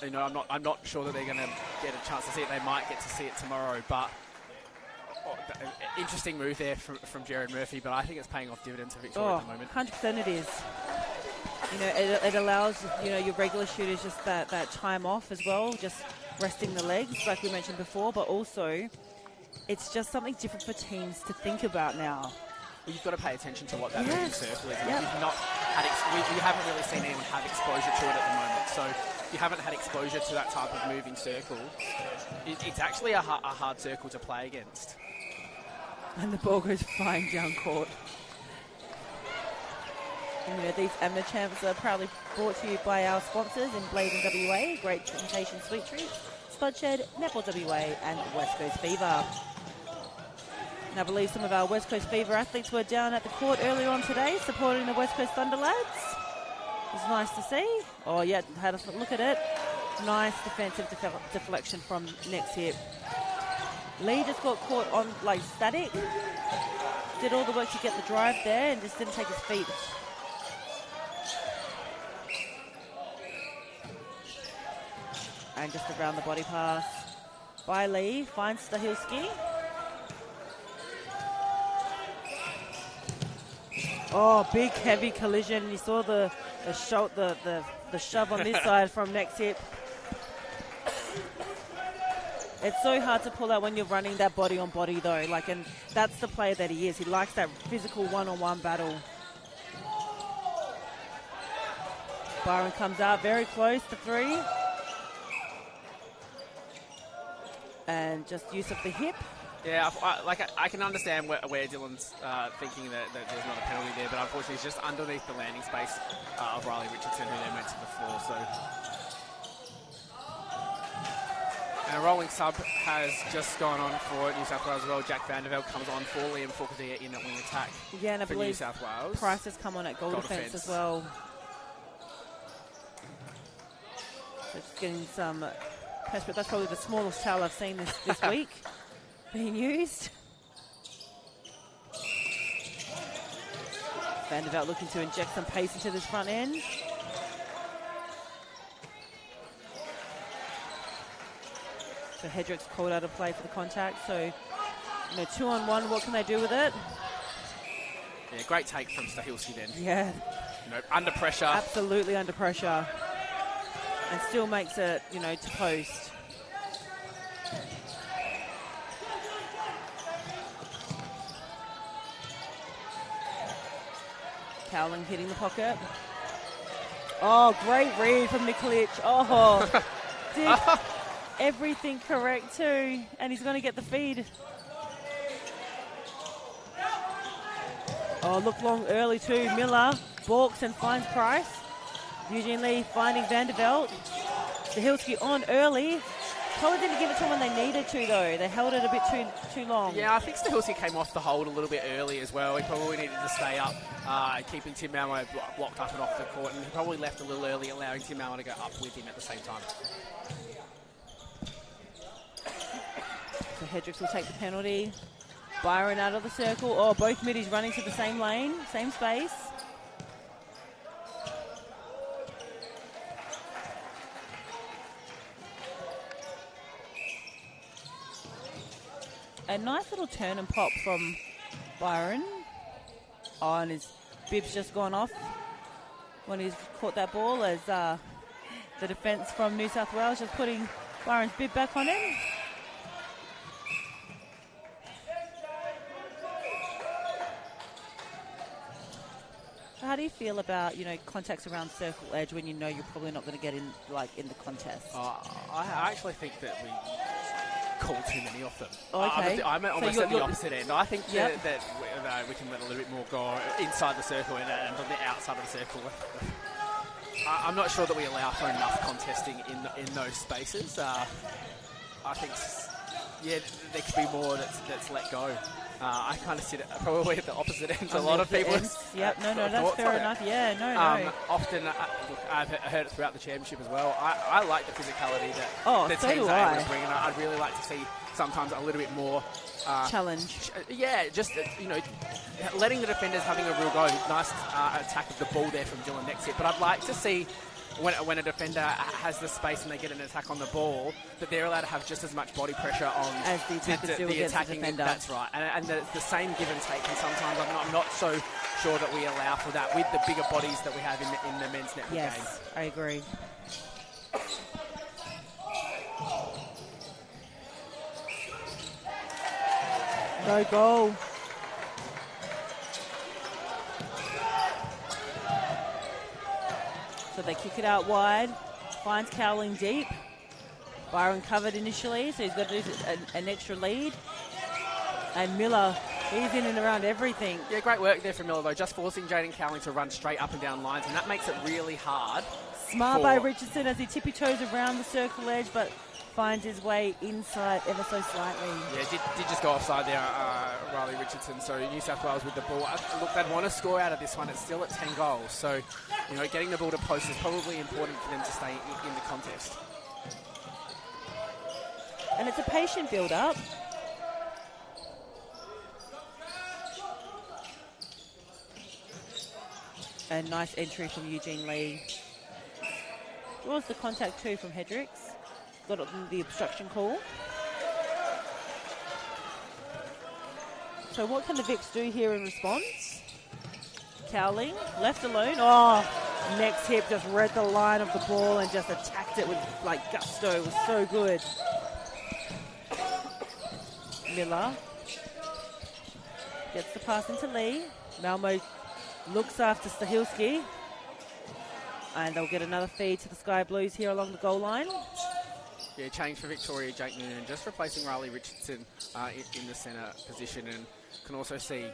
You know, I'm not sure that they're going to get a chance to see it. They might get to see it tomorrow, but interesting move there from Jared Murphy. But I think it's paying off dividends for Victoria at the moment. 100% it is. You know, it allows, you know, your regular shooters just that time off as well, just resting the legs, like we mentioned before, but also it's just something different for teams to think about now. Well, you've got to pay attention to what that moving circle is. Yep. You've not had we haven't really seen anyone have exposure to it at the moment. So if you haven't had exposure to that type of moving circle, it's actually a hard circle to play against. And the ball goes flying down court. And, you know, these AMMNA champs are proudly brought to you by our sponsors in Bladen WA, Great Temptation Sweet Treats, Spudshed, Netball WA and West Coast Fever. And I believe some of our West Coast Fever athletes were down at the court earlier on today supporting the West Coast Thunder lads. It was nice to see. Oh yeah, had a look at it. Nice defensive deflection from next hip. Lee just got caught on like static. Did all the work to get the drive there and just didn't take his feet. And just around the body pass by Lee, finds Stahilski. Oh, big heavy collision. You saw the shove on this side from next hip. It's so hard to pull out when you're running that body on body though. Like, and that's the player that he is. He likes that physical one-on-one battle. Byron comes out very close to three. And just use of the hip. Yeah, I can understand where Dylan's thinking that there's not a penalty there, but unfortunately it's just underneath the landing space of Riley Richardson, who they mentioned before. So, and a rolling sub has just gone on for New South Wales as well. Jack Vandervelde comes on for Liam Forkadea in at wing attack. Yeah, and I for believe New South Wales. Price has come on at goal defence as well. So just getting some press, but that's probably the smallest towel I've seen this week being used. Vandervelde looking to inject some pace into this front end. So Hedrick's called out of play for the contact. So, you know, 2-on-1, what can they do with it? Yeah, great take from Stahilski then. Yeah. You know, under pressure. Absolutely under pressure. And still makes it, you know, to post. Cowling hitting the pocket. Oh, great read from Nikolic. Oh, did everything correct too. And he's going to get the feed. Oh, look long early too. Miller balks and finds Price. Eugene Lee finding Vandervelde. Stahilski on early. Probably didn't give it to him when they needed to though. They held it a bit too long. Yeah, I think Stahilski came off the hold a little bit early as well. He probably needed to stay up, keeping Tim Malmo blocked up and off the court, and he probably left a little early, allowing Tim Malmo to go up with him at the same time. So Hedricks will take the penalty. Byron out of the circle. Oh, both middies running to the same lane, same space. A nice little turn and pop from Byron. Oh, and his bib's just gone off when he's caught that ball as the defence from New South Wales just putting Byron's bib back on him. So how do you feel about, you know, contacts around circle edge when you know you're probably not going to get in, like, in the contest? I actually think that we call too many of them. Okay. I'm almost at the opposite end. I think Yep. that we can let a little bit more go inside the circle and on the outside of the circle. I'm not sure that we allow for enough contesting in those spaces. I think, yeah, there could be more that's let go. I kind of sit probably at the opposite ends. A lot of people. Yep, no, that's fair enough. Yeah, no. Often, look, I've heard it throughout the championship as well. I like the physicality that the so teams do are able I. to bring, and I'd really like to see sometimes a little bit more challenge. Yeah, just letting the defenders having a real go. Nice attack of the ball there from Dylan next hit, but I'd like to see. When a defender has the space and they get an attack on the ball, that they're allowed to have just as much body pressure on as the attackers do against the defender. That's right, and the same give and take. And sometimes I'm not so sure that we allow for that with the bigger bodies that we have in the men's netball game. Yes, I agree. No goal. So they kick it out wide. Finds Cowling deep. Byron covered initially, so he's got to do an extra lead. And Miller, he's in and around everything. Yeah, great work there from Miller, though, just forcing Jaden Cowling to run straight up and down lines, and that makes it really hard. Smart by Richardson as he tippy-toes around the circle edge, but finds his way inside ever so slightly. Yeah, did just go offside there, Riley Richardson. So New South Wales with the ball. Look, they'd want to score out of this one. It's still at 10 goals. So, getting the ball to post is probably important for them to stay in the contest. And it's a patient build-up. A nice entry from Eugene Lee. Draws the contact too from Hendricks. Got the obstruction call. So what can the Vips do here in response? Cowling, left alone. Oh, next hip just read the line of the ball and just attacked it with gusto. It was so good. Miller gets the pass into Lee. Malmo looks after Stahilski. And they'll get another feed to the Sky Blues here along the goal line. Yeah, change for Victoria, Jake Noonan, just replacing Riley Richardson in the centre position, and can also see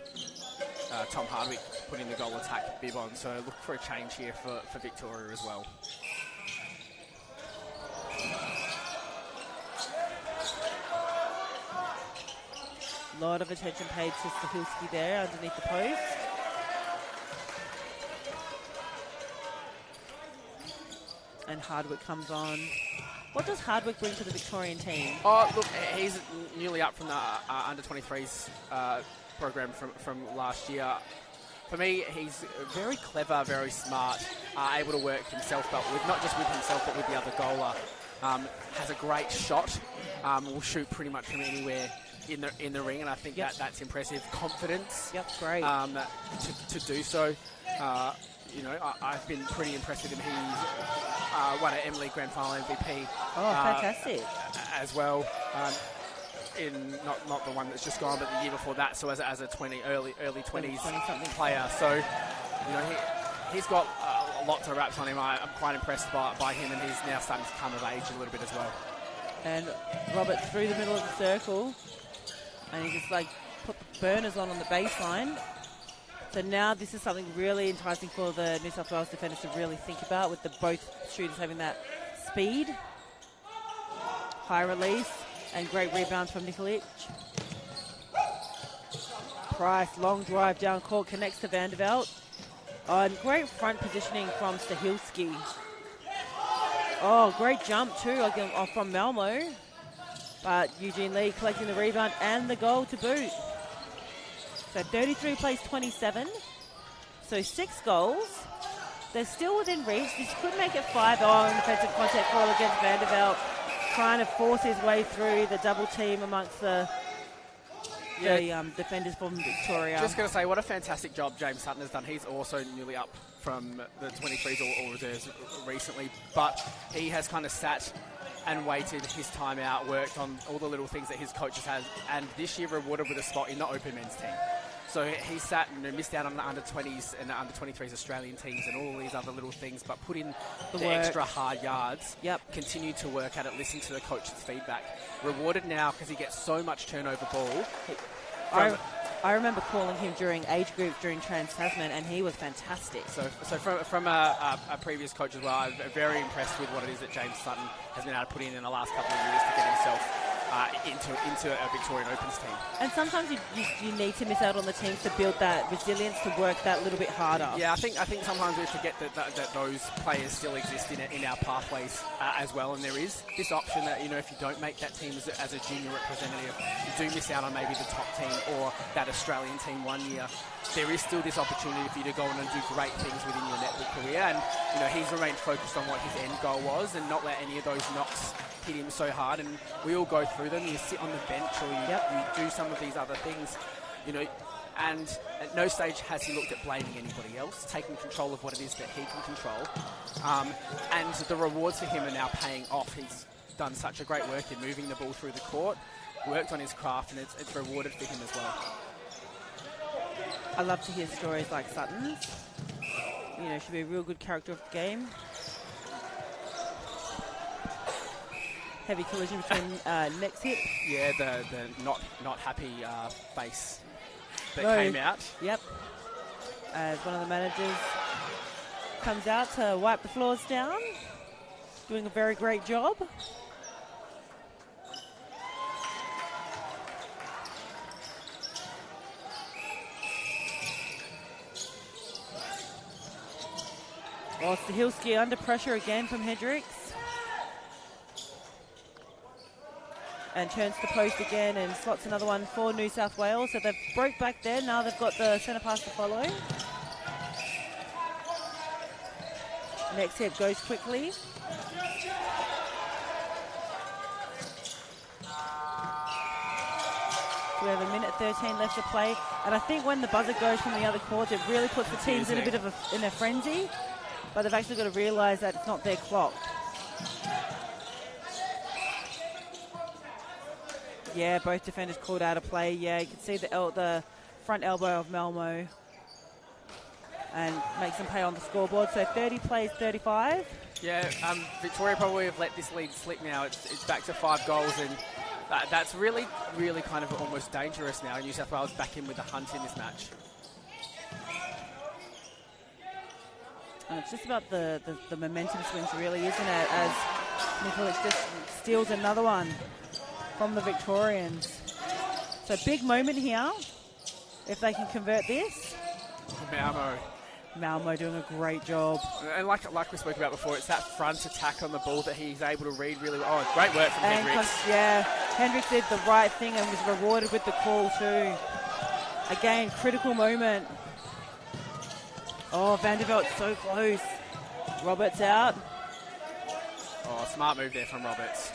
Tom Hardwick putting the goal attack bib on. So look for a change here for Victoria as well. A lot of attention paid to Stahilski there underneath the post. And Hardwick comes on. What does Hardwick bring to the Victorian team? Oh, look, he's newly up from the under-23s program from last year. For me, he's very clever, very smart, able to work himself, but not just with himself, but with the other goaler. Has a great shot. Will shoot pretty much from anywhere in the ring, and I think that's impressive. Confidence. Yep, great. To do so. I've been pretty impressed with him. He's won an AMMNA Grand Final MVP. Oh, fantastic. As well. In not the one that's just gone, but the year before that. So as a early 20s player. So, he's got lots of raps on him. I'm quite impressed by him, and he's now starting to come of age a little bit as well. And Robert through the middle of the circle, and he just put the burners on the baseline. So now this is something really enticing for the New South Wales defenders to really think about, with both shooters having that speed. High release and great rebound from Nikolic. Price, long drive down court, connects to Vanderveld. And great front positioning from Stahilski. Oh, great jump too from Malmo. But Eugene Lee collecting the rebound and the goal to boot. So 33 plays 27. So 6 goals. They're still within reach. This could make it 5. Oh, an offensive contact call against Vanderveld. Trying to force his way through the double team amongst the defenders from Victoria. Just going to say, what a fantastic job James Sutton has done. He's also newly up from the 23s or reserves recently, but he has kind of sat and waited his time out, worked on all the little things that his coaches have, and this year rewarded with a spot in the open men's team. So he sat and missed out on the under-20s and the under-23s Australian teams and all these other little things, but put in the extra hard yards, continued to work at it, listen to the coach's feedback. Rewarded now because he gets so much turnover ball. I remember calling him during age group during Trans-Tasman, and he was fantastic. So from a previous coach as well, I'm very impressed with what it is that James Sutton has been able to put in the last couple of years to get himself into a Victorian Opens team. And sometimes you need to miss out on the teams to build that resilience, to work that little bit harder. Yeah, I think sometimes we forget that those players still exist in our pathways as well, and there is this option that, you know, if you don't make that team as a junior representative, you do miss out on maybe the top team or that Australian team one year. There is still this opportunity for you to go on and do great things within your netball career, and you know, he's remained focused on what his end goal was and not let any of those knocks hit him so hard. And we all go through them. You sit on the bench or you do some of these other things, you know, and at no stage has he looked at blaming anybody else, taking control of what it is that he can control. And the rewards for him are now paying off. He's done such a great work in moving the ball through the court, worked on his craft, and it's rewarded for him as well. I love to hear stories like Sutton's. You know, should be a real good character of the game. Heavy collision between next hip. Yeah, the not happy face that No. came out. Yep. As one of the managers comes out to wipe the floors down. Doing a very great job. Well, Stahilski under pressure again from Hendricks. And turns to post again and slots another one for New South Wales. So they've broke back there. Now they've got the centre pass to follow. Next hit goes quickly. We have a minute 13 left to play. And I think when the buzzer goes from the other court, it really puts the teams in a bit of a frenzy. But they've actually got to realise that it's not their clock. Yeah, both defenders called out of play. Yeah, you can see the front elbow of Malmo and makes them pay on the scoreboard. So 30 plays 35. Yeah, Victoria probably have let this lead slip now. It's back to 5 goals, and that's really, really kind of almost dangerous now. New South Wales back in with a hunt in this match. And it's just about the momentum swings, really, isn't it? As Nikolic just steals another one from the Victorians. So big moment here, if they can convert this. Malmo doing a great job. And like we spoke about before, it's that front attack on the ball that he's able to read really well. Oh, great work from Hendricks. Yeah, Hendricks did the right thing and was rewarded with the call too. Again, critical moment. Oh, Vanderbilt so close. Roberts out. Oh, smart move there from Roberts.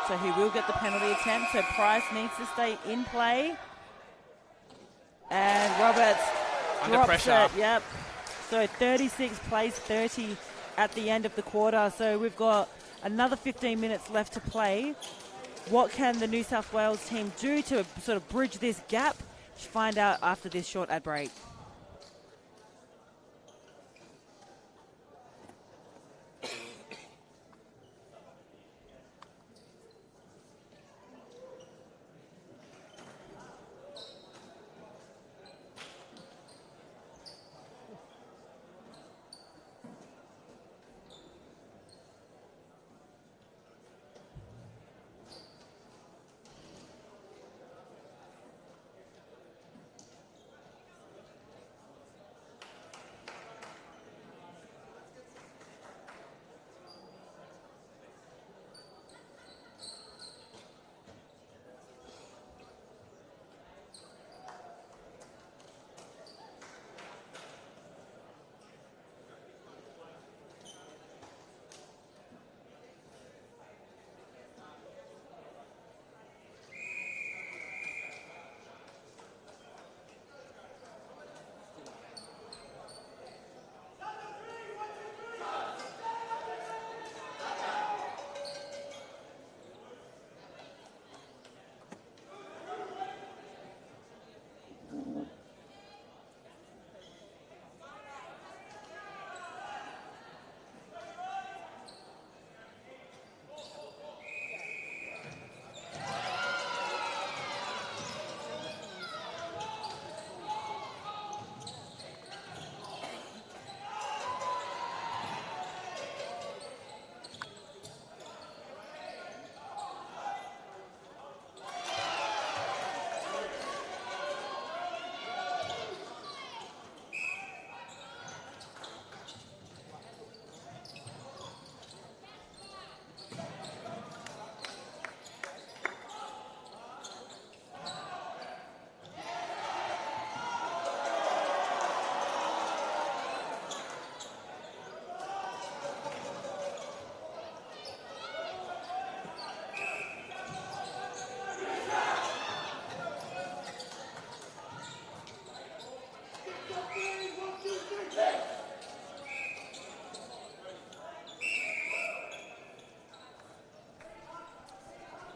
So he will get the penalty attempt. So Price needs to stay in play. And Roberts under drops pressure. it. Yep. So 36 plays 30 at the end of the quarter. So we've got another 15 minutes left to play. What can the New South Wales team do to sort of bridge this gap? Find out after this short ad break.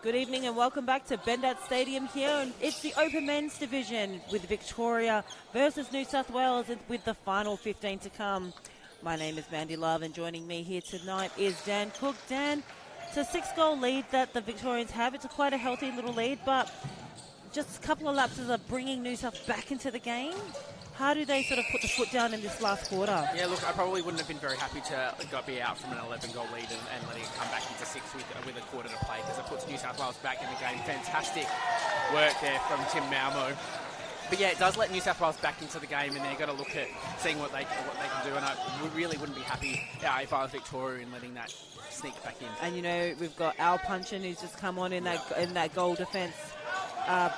Good evening and welcome back to Bendat Stadium here. And it's the Open Men's Division with Victoria versus New South Wales with the final 15 to come. My name is Mandy Love and joining me here tonight is Dan Cook. Dan, it's a 6-goal lead that the Victorians have. It's quite a healthy little lead, but just a couple of lapses are bringing New South back into the game. How do they sort of put the foot down in this last quarter? Yeah, look, I probably wouldn't have been very happy to be out from an 11-goal lead and letting it come back into 6 with a quarter to play, because it puts New South Wales back in the game. Fantastic work there from Tim Malmo. But yeah, it does let New South Wales back into the game, and they've got to look at seeing what they can do. And I really wouldn't be happy if I was Victoria in letting that sneak back in. And you know, we've got Al Punchin who's just come on in that goal defence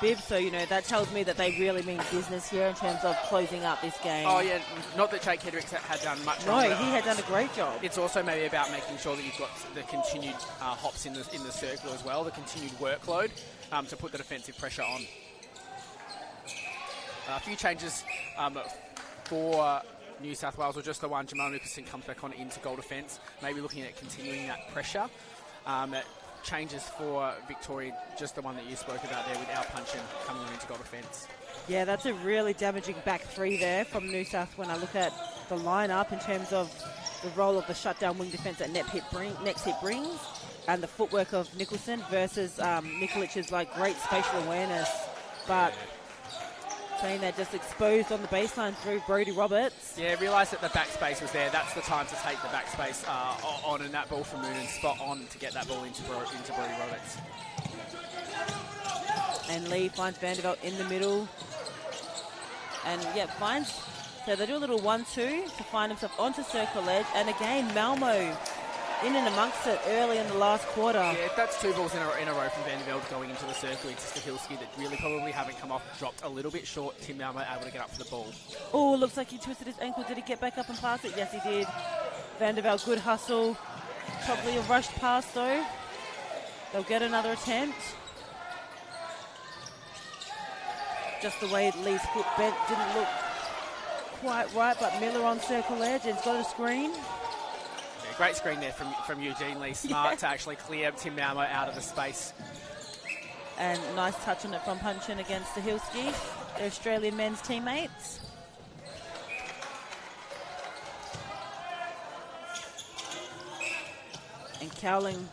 bib, so you know that tells me that they really mean business here in terms of closing up this game. Oh yeah, not that Jake Hedricks had done much. No, he had done a great job. It's also maybe about making sure that you've got the continued hops in the circle as well, the continued workload to put the defensive pressure on. A few changes for New South Wales, or just the one. Jamal Nicholson comes back on into goal defence, maybe looking at continuing that pressure. Changes for Victoria, just the one that you spoke about there with Al Punchin coming on into goal defence. Yeah, that's a really damaging back three there from New South when I look at the lineup in terms of the role of the shutdown wing defence that next hit brings, and the footwork of Nicholson versus Nikolic's great spatial awareness, but saying they're just exposed on the baseline through Brodie Roberts. Yeah, realised that the backspace was there. That's the time to take the backspace on, and that ball from Moonen spot on to get that ball into Brodie Roberts. And Lee finds Vanderveld in the middle. And yeah, so they do a little 1-2 to find himself onto circle edge. And again, Malmo in and amongst it early in the last quarter. Yeah, that's 2 balls in a row from Vanderveld going into the circle into Stahilski that really probably haven't come off, dropped a little bit short. Tim Malmo able to get up for the ball. Oh, looks like he twisted his ankle. Did he get back up and pass it? Yes, he did. Vanderveld, good hustle. Probably a rushed pass though. They'll get another attempt. Just the way Lee's foot bent didn't look quite right, but Miller on circle edge and he's got a screen. Great screen there from Eugene Lee. Smart to actually clear Tim Malmo out of the space. And nice touch on it from Punchin against Stahilski, their Australian men's teammates. And Cowling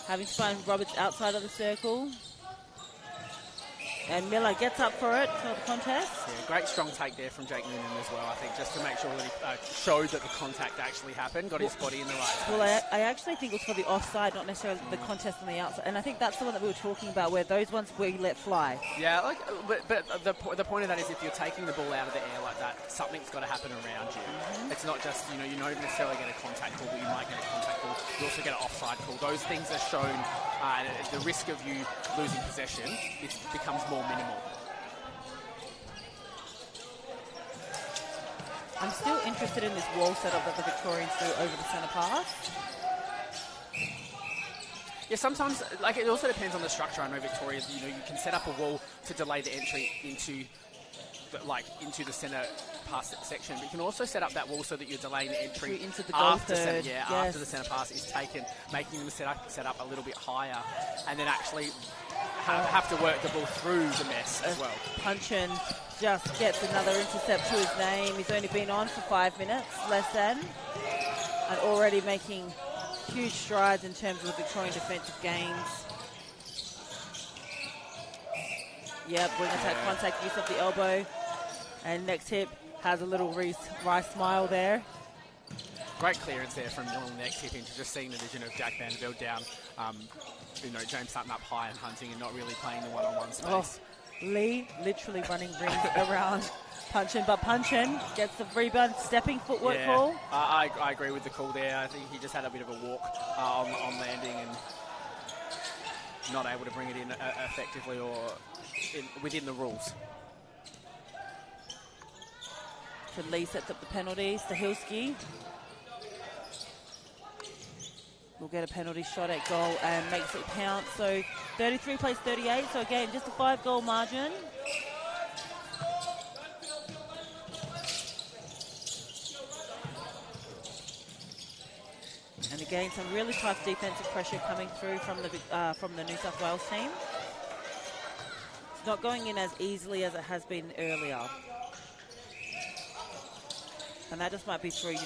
having to find Roberts outside of the circle. And Miller gets up for it for the contest. Yeah, great strong take there from Jake Noonan as well, I think, just to make sure that he showed that the contact actually happened, got his body in the right space. Well, I actually think it was for the offside, not necessarily the contest on the outside. And I think that's the one that we were talking about, where those ones where you let fly. Yeah, but the point of that is if you're taking the ball out of the air like that, something's got to happen around you. Mm-hmm. It's not just, you don't necessarily get a contact call, but you might get a contact call. You also get an offside call. Those things are shown, the risk of you losing possession becomes more minimal. I'm still interested in this wall setup that the Victorians do over the centre pass. Yeah, sometimes, it also depends on the structure. I know Victoria's, you can set up a wall to delay the entry into the centre pass section, but you can also set up that wall so that you're delaying the entry into the goal third. After the centre pass is taken, making them set up a little bit higher, and then actually have to work the ball through the mess as well. Punchin just gets another intercept to his name. He's only been on for 5 minutes, less than, and already making huge strides in terms of the Victorian defensive games. Yep, wing attack contact, use of the elbow, and next hip has a little Rice smile there. Great clearance there from Will next hip into just seeing the vision of Jack Vanderveld down. James Sutton up high and hunting and not really playing the one-on-one space. Oh, Lee literally running rings around Punchin, but Punchin gets the rebound, stepping footwork call. I agree with the call there. I think he just had a bit of a walk on landing and not able to bring it in effectively or within the rules. So Lee sets up the penalties. Stahilski will get a penalty shot at goal and makes it count. So 33 plays 38. So again, just a 5-goal margin. And again, some really tough defensive pressure coming through from the New South Wales team. It's not going in as easily as it has been earlier. And that just might be through,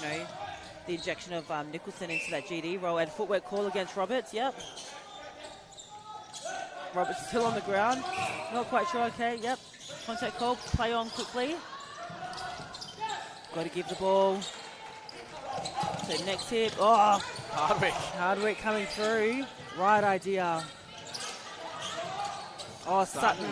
the injection of Nicholson into that GD role. And footwork call against Roberts, yep. Roberts still on the ground. Not quite sure, okay, yep. Contact call, play on quickly. Got to give the ball. So next hit, Hardwick coming through. Right idea. Oh, Sutton.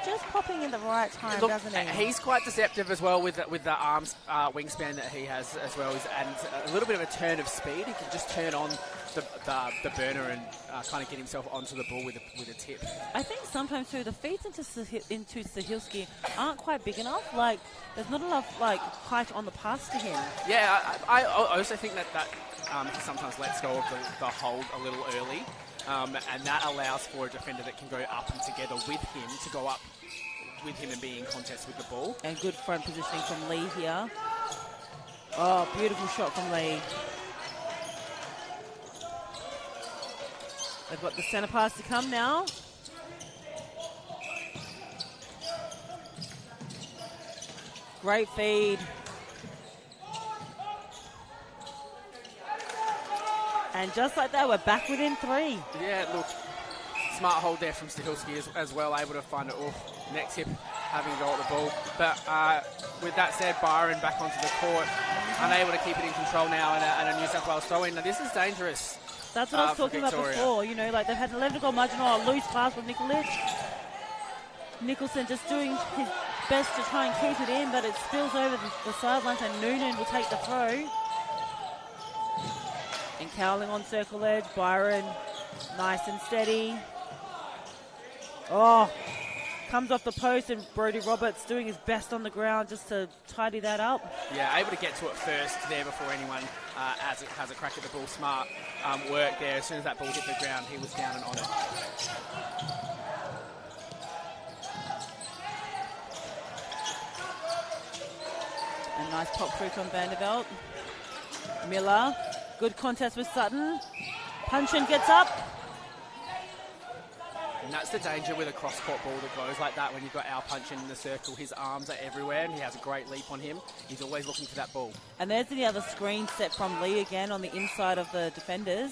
Just popping in the right time, doesn't he? He's quite deceptive as well with the arms wingspan that he has as well, and a little bit of a turn of speed. He can just turn on the burner and kind of get himself onto the ball with a tip. I think sometimes too the feeds into Sahilski aren't quite big enough. Like there's not enough height on the pass to him. Yeah, I also think that he sometimes lets go of the hold a little early. And that allows for a defender that can go up and together with him to go up with him and be in contest with the ball. And good front positioning from Lee here. Oh, beautiful shot from Lee. They've got the centre pass to come now. Great feed. And just like that, we're back within 3. Yeah, look, smart hold there from Stahilski as well, able to find it. Next hip, having a go at the ball. But with that said, Byron back onto the court, unable to keep it in control now, and a New South Wales throw-in. Now, this is dangerous. That's what I was talking about before. They've had an 11-goal margin on a loose pass from Nikolic. Nicholson just doing his best to try and keep it in, but it spills over the sidelines, and Noonan will take the throw. And Cowling on circle edge. Byron, nice and steady. Oh, comes off the post, and Brodie Roberts doing his best on the ground just to tidy that up. Yeah, able to get to it first there before anyone has a crack at the ball. Smart work there. As soon as that ball hit the ground, he was down and on it. A nice pop through from Vanderveld. Miller. Good contest with Sutton. Punchin gets up. And that's the danger with a cross-court ball that goes like that when you've got Al Punchin in the circle. His arms are everywhere and he has a great leap on him. He's always looking for that ball. And there's the other screen set from Lee again on the inside of the defenders.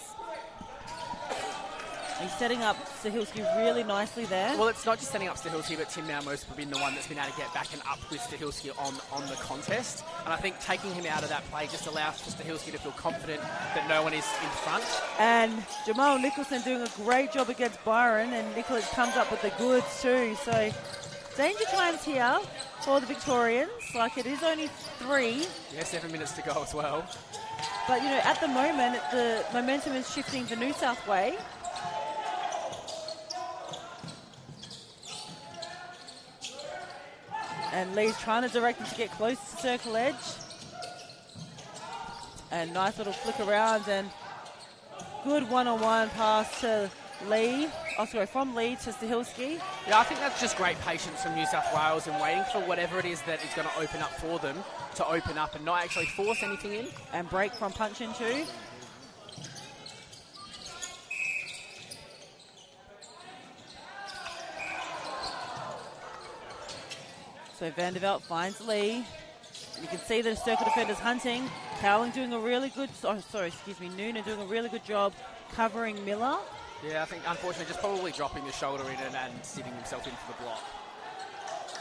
He's setting up Stahilski really nicely there. Well, it's not just setting up Stahilski, but Tim Maumo's been the one that's been able to get back and up with Stahilski on the contest. And I think taking him out of that play just allows for Stahilski to feel confident that no one is in front. And Jamal Nicholson doing a great job against Byron, and Nicholas comes up with the goods too. So danger times here for the Victorians. Like, it is only 3. Yeah, 7 minutes to go as well. But, at the moment, the momentum is shifting the New South way. And Lee's trying to direct him to get close to circle edge. And nice little flick around, and good one-on-one pass to Lee. From Lee to Stahilski. Yeah, I think that's just great patience from New South Wales and waiting for whatever it is that is going to open up for them to open up and not actually force anything in. And break from Punchin too. So Vanderveld finds Lee. You can see the circle defenders hunting. Cowling doing a really good, Noonan doing a really good job covering Miller. Yeah, I think unfortunately just probably dropping the shoulder in and sitting himself in for the block.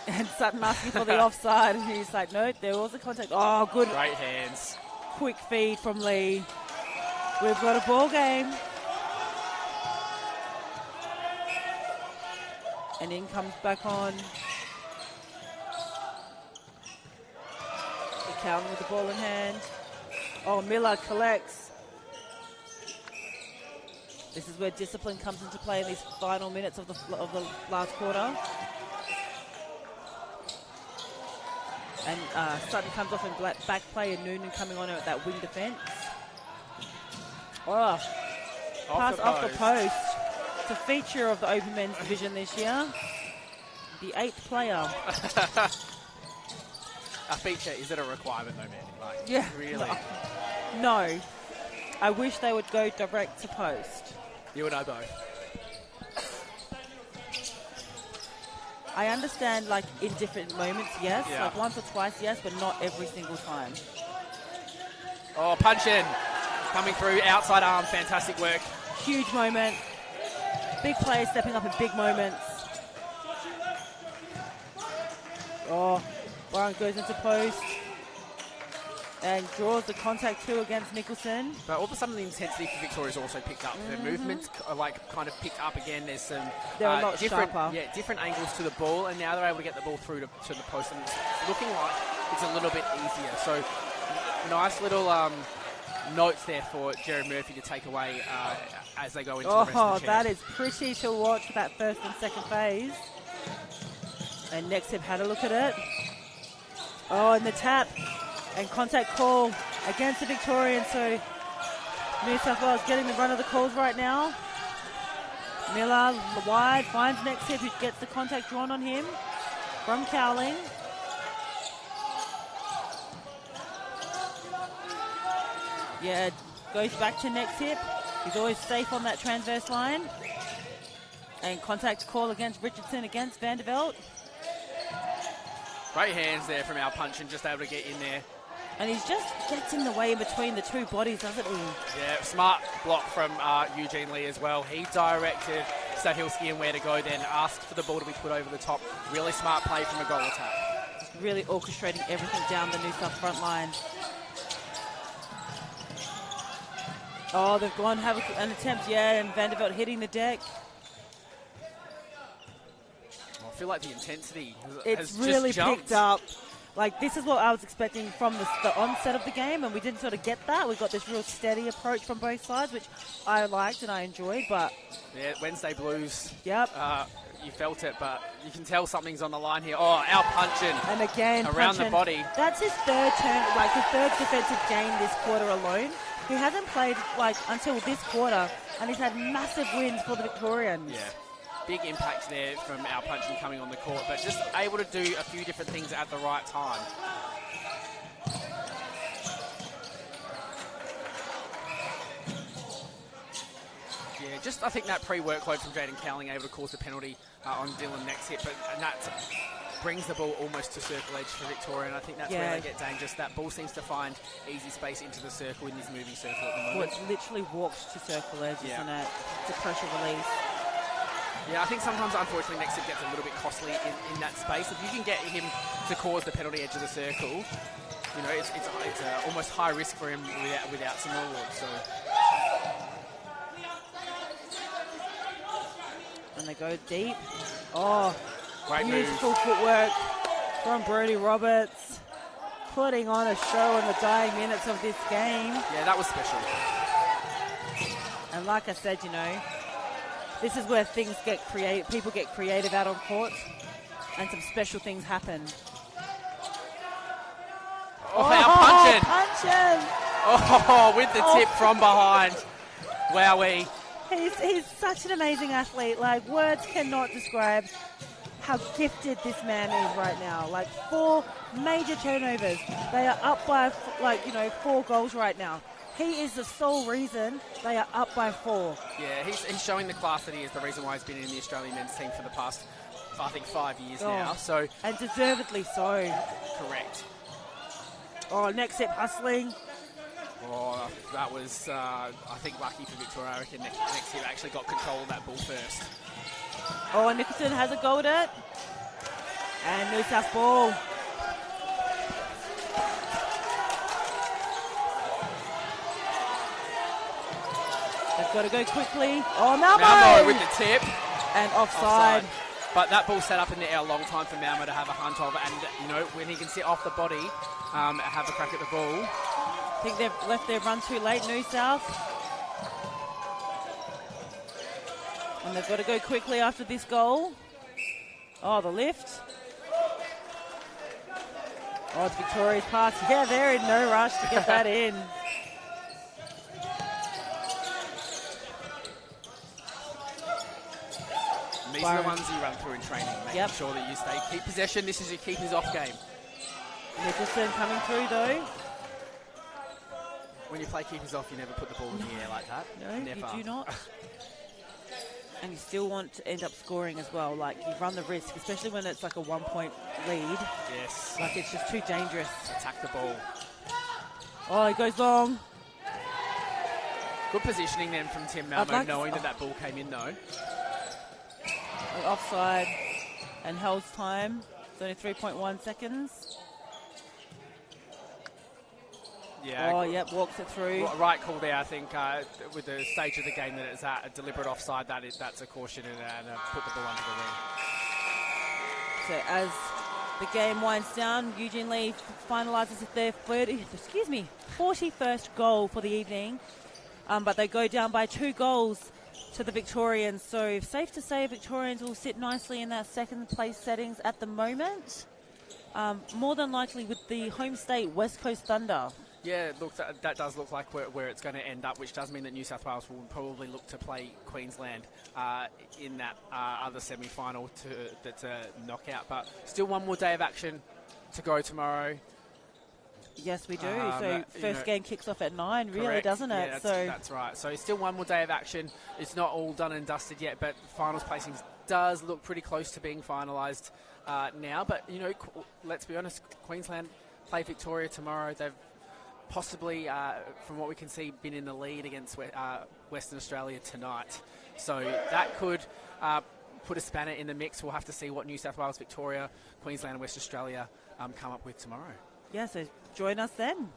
And Sutton asking for the offside, and he's like, no, there was a contact. Oh, good. Great hands. Quick feed from Lee. We've got a ball game. And in comes back on. Cowling with the ball in hand. Oh, Miller collects. This is where discipline comes into play in these final minutes of the last quarter. And Sutton comes off in back play, and Noonan coming on at that wing defence. Oh, pass off the post. It's a feature of the Open Men's Division this year. The 8th player. A feature, is it a requirement though, man? Yeah. Really? No. I wish they would go direct to post. You and I both. I understand, like, in different moments, yes. Yeah. Like, once or twice, yes, but not every single time. Oh, punch in. Coming through, outside arm, fantastic work. Huge moment. Big players stepping up in big moments. Oh, Warren goes into post. And draws the contact too against Nicholson. But all of a sudden the intensity for Victoria's also picked up. The movements are like kind of picked up again. There's some They're a lot different, sharper. yeah, different angles to the ball, and now they're able to get the ball through to the post, and it's looking like it's a little bit easier. So nice little notes there for Jared Murphy to take away as they go into the rest of the that is pretty to watch for that first and second phase. And next hip had a look at it. Oh, and the tap. And contact call against the Victorians. So New South Wales getting the run of the calls right now. Miller wide, finds next hip, who gets the contact drawn on him from Cowling. Yeah, goes back to next hip. He's always safe on that transverse line. And contact call against Richardson against Vanderveld. Great hands there from our punch and just able to get in there. And he just gets in the way in between the two bodies, doesn't he? Yeah, smart block from Eugene Lee as well. He directed Stahilski and where to go, then asked for the ball to be put over the top. Really smart play from a goal attack. Just really orchestrating everything down the New South front line. Oh, they've gone have an attempt, yeah, and Vanderveld hitting the deck. I feel like the intensity It's has really just jumped. picked up. Like, this is what I was expecting from the onset of the game, and we didn't sort of get that. We got this real steady approach from both sides, which I liked and I enjoyed, but... Yeah, Wednesday Blues. Yep. You felt it, but you can tell something's on the line here. Oh, our punching. And again, around the body. That's his third turn, like his third defensive game this quarter alone. He hasn't played, like, until this quarter, and he's had massive wins for the Victorians. Yeah. Big impact there from our punching coming on the court, but just able to do a few different things at the right time. Yeah, just I think that pre-workload from Jaden Cowling able to cause the penalty on Dylan next hit, and that brings the ball almost to circle edge for Victoria, and I think that's where they get dangerous. That ball seems to find easy space into the circle in this moving circle at the moment. Well, it's literally walked to circle edge, isn't it? It's a pressure release. Yeah, I think sometimes, unfortunately, next hit gets a little bit costly in that space. If you can get him to cause the penalty edge of the circle, you know, it's almost high risk for him without some reward. So. And they go deep. Oh, great beautiful move. Footwork from Brodie Roberts, putting on a show in the dying minutes of this game. Yeah, that was special. And like I said, you know, this is where things get creative. People get creative out on court, and some special things happen. Our punching! Punching! Oh, with the tip from behind. Wowee. He's such an amazing athlete. Like, words cannot describe how gifted this man is right now. Like, 4 major turnovers. They are up by, 4 goals right now. He is the sole reason they are up by 4. Yeah, he's showing the class that he is, the reason why he's been in the Australian men's team for the past, I think, 5 years now. So and deservedly so. Correct. Oh, next hip hustling. Oh, that was, I think, lucky for Victoria. I reckon next hip actually got control of that ball first. Oh, Nicholson has a go at it. And New South ball. They've got to go quickly. Oh, Malmo with the tip. And offside. But that ball set up in the air a long time for Malmo to have a hunt of, and you know, when he can sit off the body, have a crack at the ball. I think they've left their run too late, New South. And they've got to go quickly after this goal. Oh, the lift. Oh, it's Victoria's pass. Yeah, they're in no rush to get that in. These are the ones you run through in training, making sure that you keep possession. This is your keepers off game. Nicholson coming through though. When you play keepers off, you never put the ball in the air like that. No, never. you do not. And you still want to end up scoring as well. Like, you run the risk, especially when it's like a 1-point lead. Yes. Like, it's just too dangerous. Attack the ball. Oh, he goes long. Good positioning then from Tim Malmo, knowing that ball came in though. Offside and held time. It's only 3.1 seconds. Yeah. Oh, yep, walks it through. Right call there, I think, with the stage of the game that it's at, a deliberate offside, that's a caution and put the ball under the ring. So as the game winds down, Eugene Lee finalises their 41st goal for the evening. But they go down by 2 goals to the Victorians. So safe to say Victorians will sit nicely in that second place settings at the moment. More than likely with the home state West Coast Thunder. Yeah, look, that does look like where it's going to end up, which does mean that New South Wales will probably look to play Queensland in that other semi-final that's a knockout. But still one more day of action to go tomorrow. Yes, we do. So first game kicks off at 9, really, correct. doesn't it? Yeah, that's right. So still one more day of action. It's not all done and dusted yet, but finals placings does look pretty close to being finalised now. But, let's be honest, Queensland play Victoria tomorrow. They've possibly, from what we can see, been in the lead against Western Australia tonight. So that could put a spanner in the mix. We'll have to see what New South Wales, Victoria, Queensland and West Australia come up with tomorrow. Yeah, so join us then.